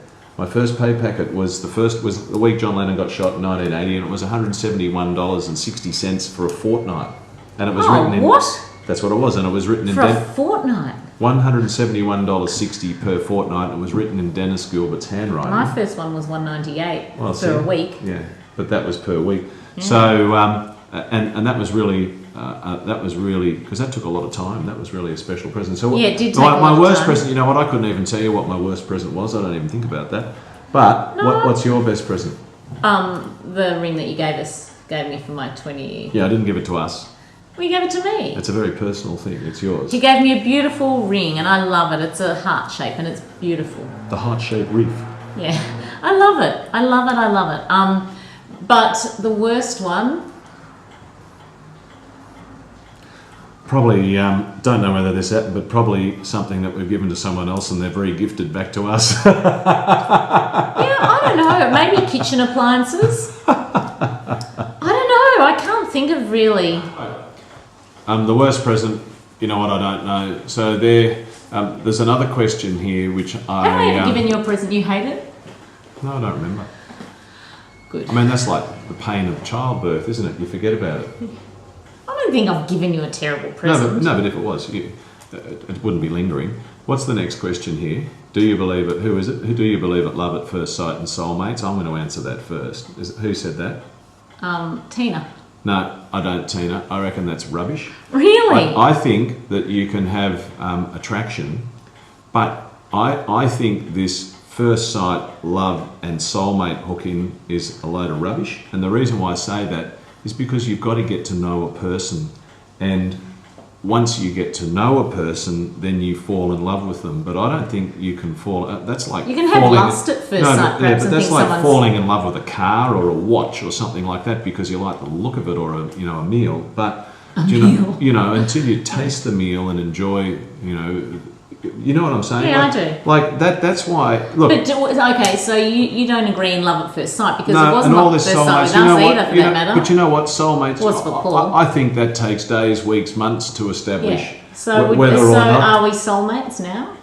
Speaker 2: was the week John Lennon got shot in 1980, and it was $171.60 for a fortnight, and it was written in
Speaker 1: what?
Speaker 2: That's what it was, and it was written in
Speaker 1: For a fortnight.
Speaker 2: $171.60 per fortnight. It was written in Dennis Gilbert's handwriting.
Speaker 1: My first one was $198
Speaker 2: Well,
Speaker 1: for
Speaker 2: see,
Speaker 1: a week.
Speaker 2: Yeah, but that was per week. So, and that was really because that took a lot of time. That was really a special present. So,
Speaker 1: Yeah, it did take
Speaker 2: my
Speaker 1: a lot of
Speaker 2: worst
Speaker 1: time.
Speaker 2: present. You know what? I couldn't even tell you what my worst present was. I don't even think about that. But what's your best present?
Speaker 1: The ring that you gave me for my 20.
Speaker 2: Yeah, I didn't give it to us.
Speaker 1: Well, you gave it to me.
Speaker 2: It's a very personal thing. It's yours.
Speaker 1: He gave me a beautiful ring, and I love it. It's a heart shape, and it's beautiful.
Speaker 2: The heart-shaped reef.
Speaker 1: Yeah, I love it. I love it. I love it. But the worst one.
Speaker 2: Probably, don't know whether this happened, but probably something that we've given to someone else and they're very gifted back to us.
Speaker 1: Yeah, I don't know. Maybe kitchen appliances. I don't know. I can't think of really.
Speaker 2: The worst present, you know what, I don't know. So there's another question here which
Speaker 1: Have I ever given you a present you hated?
Speaker 2: No, I don't remember.
Speaker 1: Good.
Speaker 2: I mean, that's like the pain of childbirth, isn't it? You forget about it.
Speaker 1: I don't think I've given you a terrible present.
Speaker 2: No, but if it was, it wouldn't be lingering. What's the next question here? Do you believe it? Who is it? Who do you believe at love at first sight and soulmates? I'm going to answer that first. Who said that?
Speaker 1: Tina.
Speaker 2: No, I don't, Tina. I reckon that's rubbish.
Speaker 1: Really?
Speaker 2: I think that you can have attraction, but I think this first sight, love and soulmate hooking is a load of rubbish. And the reason why I say that is because you've got to get to know a person. And once you get to know a person, then you fall in love with them. But I don't think you can fall... that's like
Speaker 1: You can have lust at first sight, perhaps,
Speaker 2: but
Speaker 1: and
Speaker 2: that's
Speaker 1: think
Speaker 2: like
Speaker 1: someone's...
Speaker 2: falling in love with a car or a watch or something like that because you like the look of it, or a meal. But until you taste the meal and enjoy, you know what I'm saying?
Speaker 1: Yeah, I do.
Speaker 2: Like that's why. Look.
Speaker 1: But okay, so you don't agree in love at first sight because
Speaker 2: No,
Speaker 1: it wasn't
Speaker 2: and all
Speaker 1: love at
Speaker 2: this
Speaker 1: first sight
Speaker 2: soulmates.
Speaker 1: with
Speaker 2: You know
Speaker 1: us
Speaker 2: what?
Speaker 1: either, for that matter.
Speaker 2: But you know what? Soulmates.
Speaker 1: Was for Paul.
Speaker 2: I think that takes days, weeks, months to establish.
Speaker 1: Yeah. So
Speaker 2: whether or not.
Speaker 1: are we soulmates now?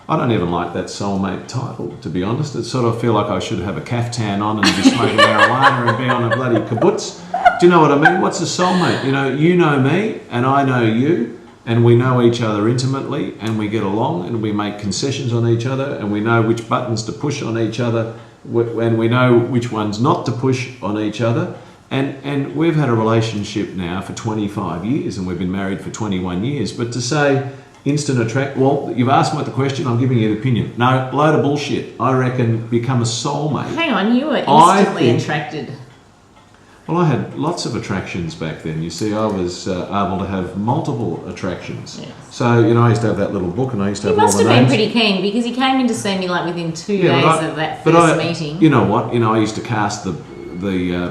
Speaker 2: I don't even like that soulmate title, to be honest. It sort of feel like I should have a caftan on and be smoking marijuana and be on a bloody kibbutz. Do you know what I mean? What's a soulmate? You know me and I know you, and we know each other intimately, and we get along, and we make concessions on each other, and we know which buttons to push on each other, and we know which ones not to push on each other. And we've had a relationship now for 25 years, and we've been married for 21 years. But to say instant attract, well, you've asked me the question, I'm giving you an opinion. No, load of bullshit. I reckon become a soulmate.
Speaker 1: Hang on, you were instantly attracted.
Speaker 2: Well, I had lots of attractions back then. You see, I was able to have multiple attractions.
Speaker 1: Yes.
Speaker 2: So, you know, I used to have that little book and I used to
Speaker 1: He
Speaker 2: have all
Speaker 1: must
Speaker 2: the
Speaker 1: have been
Speaker 2: names.
Speaker 1: pretty keen because he came in to see me like within 2
Speaker 2: Yeah,
Speaker 1: days
Speaker 2: but
Speaker 1: of that
Speaker 2: but
Speaker 1: first meeting.
Speaker 2: You know what? You know, I used to cast the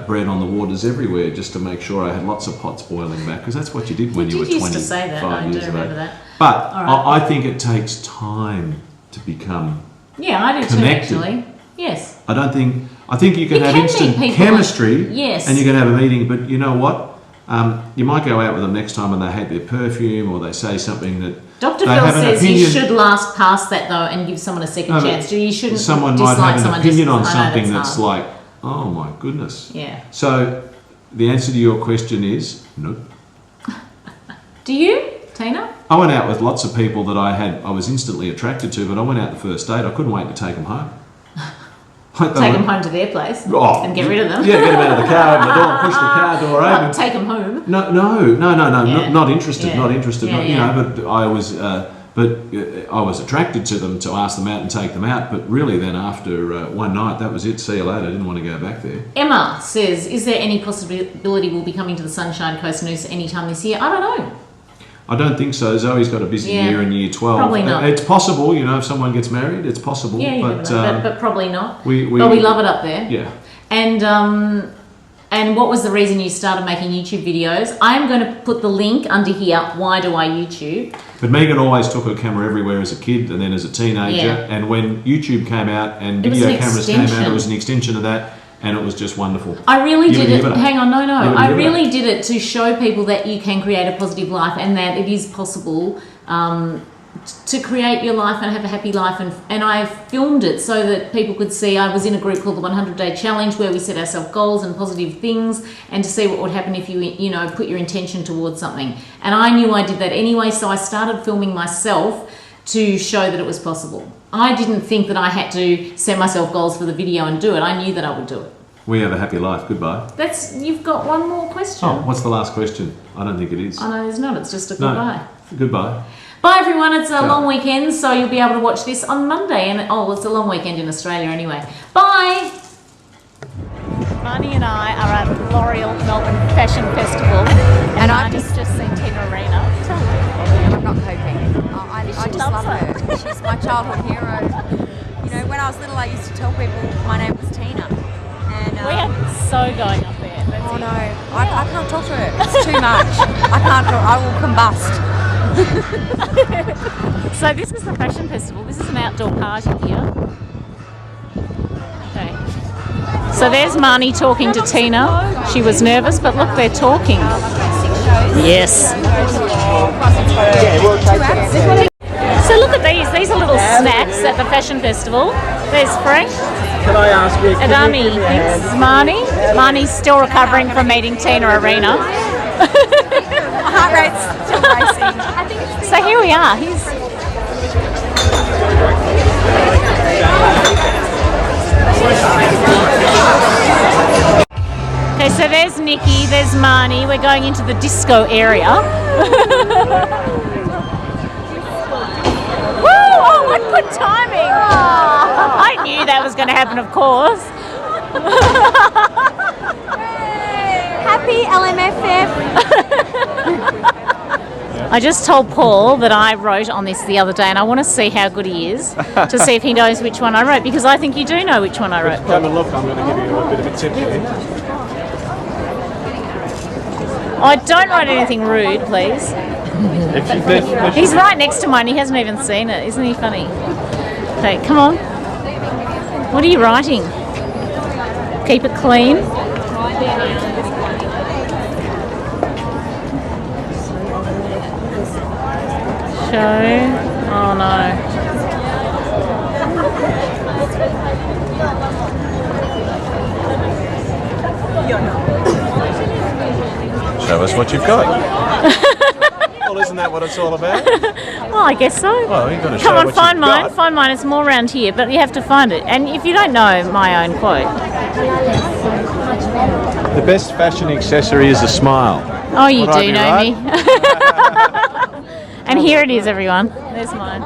Speaker 2: bread on the waters everywhere just to make sure I had lots of pots boiling back, because that's what you did when you were 25
Speaker 1: used to say that. I do
Speaker 2: years of
Speaker 1: remember
Speaker 2: age.
Speaker 1: that.
Speaker 2: But
Speaker 1: All right.
Speaker 2: I think it takes time to become.
Speaker 1: Yeah, I do too,
Speaker 2: connected.
Speaker 1: actually. Yes.
Speaker 2: I think you can
Speaker 1: You
Speaker 2: have
Speaker 1: can
Speaker 2: instant
Speaker 1: meet people
Speaker 2: chemistry,
Speaker 1: yes.
Speaker 2: and you can have a meeting, but you know what? You might go out with them next time and they hate their perfume or they say something that
Speaker 1: Dr.
Speaker 2: they
Speaker 1: Phil
Speaker 2: have an
Speaker 1: says you
Speaker 2: opinion.
Speaker 1: should last past that though and give someone a second
Speaker 2: No, but
Speaker 1: chance. You shouldn't
Speaker 2: Someone might
Speaker 1: dislike
Speaker 2: have an
Speaker 1: someone
Speaker 2: opinion
Speaker 1: just,
Speaker 2: on
Speaker 1: I know
Speaker 2: something that's
Speaker 1: hard.
Speaker 2: like, oh my goodness.
Speaker 1: Yeah.
Speaker 2: So the answer to your question is nope.
Speaker 1: Do you, Tina?
Speaker 2: I went out with lots of people that I was instantly attracted to, but I went out the first date. I couldn't wait to take them home.
Speaker 1: Take them home to their place and get rid of them.
Speaker 2: Yeah, get them out of the car, open the door, and push the car door
Speaker 1: Not
Speaker 2: open.
Speaker 1: take them home.
Speaker 2: No,
Speaker 1: Yeah.
Speaker 2: not interested,
Speaker 1: Yeah.
Speaker 2: not interested.
Speaker 1: Yeah,
Speaker 2: not,
Speaker 1: yeah.
Speaker 2: You know, but I was attracted to them to ask them out and take them out. But really, then after one night, that was it. See you later. I didn't want to go back there.
Speaker 1: Emma says, is there any possibility we'll be coming to the Sunshine Coast Noosa anytime this year? I don't know.
Speaker 2: I don't think so. Zoe's got a busy
Speaker 1: Yeah.
Speaker 2: year in year 12.
Speaker 1: Probably not.
Speaker 2: It's possible, you know, if someone gets married, it's possible.
Speaker 1: Yeah, you
Speaker 2: but,
Speaker 1: never know, but probably not.
Speaker 2: we
Speaker 1: But we love it up there.
Speaker 2: Yeah.
Speaker 1: And what was the reason you started making YouTube videos? I'm going to put the link under here. Why do I YouTube?
Speaker 2: But Megan always took her camera everywhere as a kid and then as a teenager.
Speaker 1: Yeah.
Speaker 2: And when YouTube came out and
Speaker 1: It was
Speaker 2: video
Speaker 1: an
Speaker 2: cameras came out,
Speaker 1: extension.
Speaker 2: it was an extension of that, and it was just wonderful.
Speaker 1: I really
Speaker 2: You
Speaker 1: did
Speaker 2: would
Speaker 1: it.
Speaker 2: give it a-
Speaker 1: Hang on, no.
Speaker 2: you would
Speaker 1: I
Speaker 2: give it a-
Speaker 1: really did it to show people that you can create a positive life and that it is possible to create your life and have a happy life. And I filmed it so that people could see. I was in a group called the 100-Day Challenge where we set ourselves goals and positive things and to see what would happen if you know, put your intention towards something. And I knew I did that anyway, so I started filming myself to show that it was possible. I didn't think that I had to set myself goals for the video and do it. I knew that I would do it.
Speaker 2: We have a happy life. Goodbye.
Speaker 1: You've got one more question.
Speaker 2: Oh, what's the last question? I don't think it is.
Speaker 1: Oh no, there's not. It's just a
Speaker 2: No.
Speaker 1: goodbye.
Speaker 2: Goodbye.
Speaker 1: Bye everyone. It's a
Speaker 2: Ciao.
Speaker 1: long weekend, so you'll be able to watch this on Monday. And it's a long weekend in Australia anyway. Bye. Marnie and I are at L'Oreal Melbourne Fashion Festival, and I've just seen Tina Arena. Tell me.
Speaker 5: I'm not coping. I just
Speaker 1: loves
Speaker 5: love her. She's my childhood hero. You know, when I was little, I used to tell people my name was Tina. And
Speaker 1: We are so going up there. That's
Speaker 5: oh
Speaker 1: it.
Speaker 5: no, I can't talk to her. It's too much. I can't talk. I will combust.
Speaker 1: So this is the fashion festival. This is an outdoor party here. Okay. So there's Marnie talking to Tina. She was nervous, but look, they're talking. Yes. So look at these. These are little snacks at the fashion festival. There's Frank.
Speaker 6: Can I ask you?
Speaker 1: Adami. This is Marnie. Marnie's still recovering from meeting Tina Arena.
Speaker 5: My heart rate's still racing.
Speaker 1: So here we are. Okay, so there's Nikki, there's Marnie. We're going into the disco area. Woo! Oh, what good timing! I knew that was going to happen, of course.
Speaker 5: Happy LMFF.
Speaker 1: I just told Paul that I wrote on this the other day, and I want to see how good he is to see if he knows which one I wrote, because I think you do know which one I wrote,
Speaker 6: Come
Speaker 1: Paul.
Speaker 6: and look, I'm going to give you a bit of a tip here.
Speaker 1: Oh, don't write anything rude, please. He's right next to mine. He hasn't even seen it. Isn't he funny? Okay, come on. What are you writing? Keep it clean. Show. Oh no.
Speaker 2: Show us what you've got. Well, isn't that what it's all about?
Speaker 1: Well, I guess so.
Speaker 2: Well, you've got to show
Speaker 1: Come on,
Speaker 2: what
Speaker 1: find
Speaker 2: you've
Speaker 1: mine.
Speaker 2: got.
Speaker 1: Find mine. It's more around here, but you have to find it. And if you don't know my own quote,
Speaker 2: The best fashion accessory is a smile.
Speaker 1: oh, you
Speaker 2: Would I
Speaker 1: do
Speaker 2: be
Speaker 1: know
Speaker 2: right?
Speaker 1: me. And here it is, everyone. There's mine.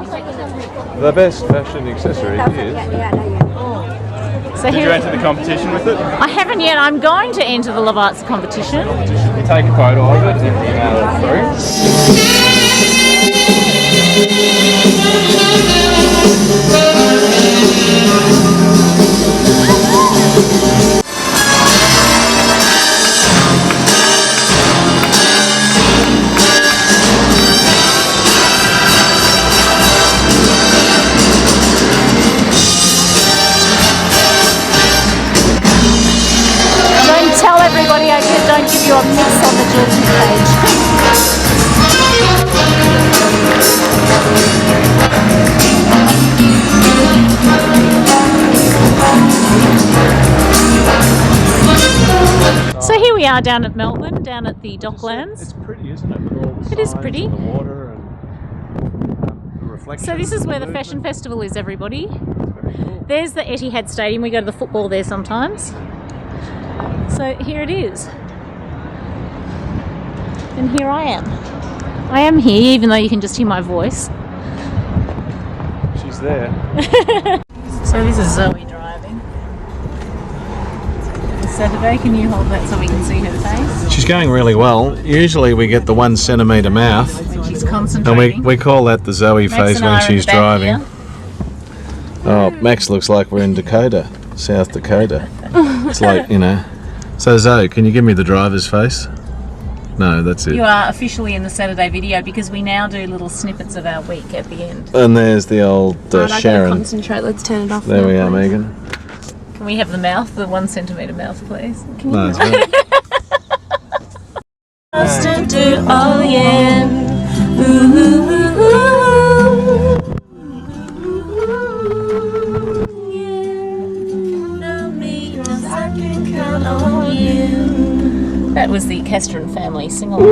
Speaker 2: The best fashion accessory is.
Speaker 5: Yeah, I know you.
Speaker 1: So So
Speaker 4: Did you enter the competition with it?
Speaker 1: I haven't yet. I'm going to enter the Love Arts competition.
Speaker 4: You take a photo of it and email it
Speaker 1: Don't tell everybody I did. Don't give you a mix on the Jewelchic page. So here we are down at Melbourne, down at the Docklands.
Speaker 2: It's pretty, isn't it? With all the
Speaker 1: It is
Speaker 2: signs
Speaker 1: pretty.
Speaker 2: and the water and the reflection.
Speaker 1: So this is where the Fashion Festival is, everybody. There's the Etihad Stadium. We go to the football there sometimes. So here it is. And here I am. I am here, even though you can just hear my voice.
Speaker 2: She's there.
Speaker 1: So this is Zoe driving. Saturday, can you hold that so we can see her face?
Speaker 2: She's going really well. Usually we get the 1 centimetre mouth,
Speaker 1: She's
Speaker 2: and
Speaker 1: concentrating.
Speaker 2: we call that the Zoe
Speaker 1: Max
Speaker 2: face
Speaker 1: and I
Speaker 2: when
Speaker 1: are in
Speaker 2: she's
Speaker 1: the back
Speaker 2: driving.
Speaker 1: here.
Speaker 2: Oh, Max looks like we're in Dakota, South Dakota. It's like, you know. So Zoe, can you give me the driver's face? No, that's it.
Speaker 1: You are officially in the Saturday video because we now do little snippets of our week at the end.
Speaker 2: And there's the old
Speaker 3: Right, I gotta
Speaker 2: Sharon.
Speaker 3: concentrate. Let's turn it off.
Speaker 2: There
Speaker 3: now,
Speaker 2: we are,
Speaker 3: please.
Speaker 2: Megan.
Speaker 1: Can we have the mouth, the 1 centimetre mouth, please?
Speaker 2: No, it's right.
Speaker 1: Oh yeah. That was the Castron family sing-along.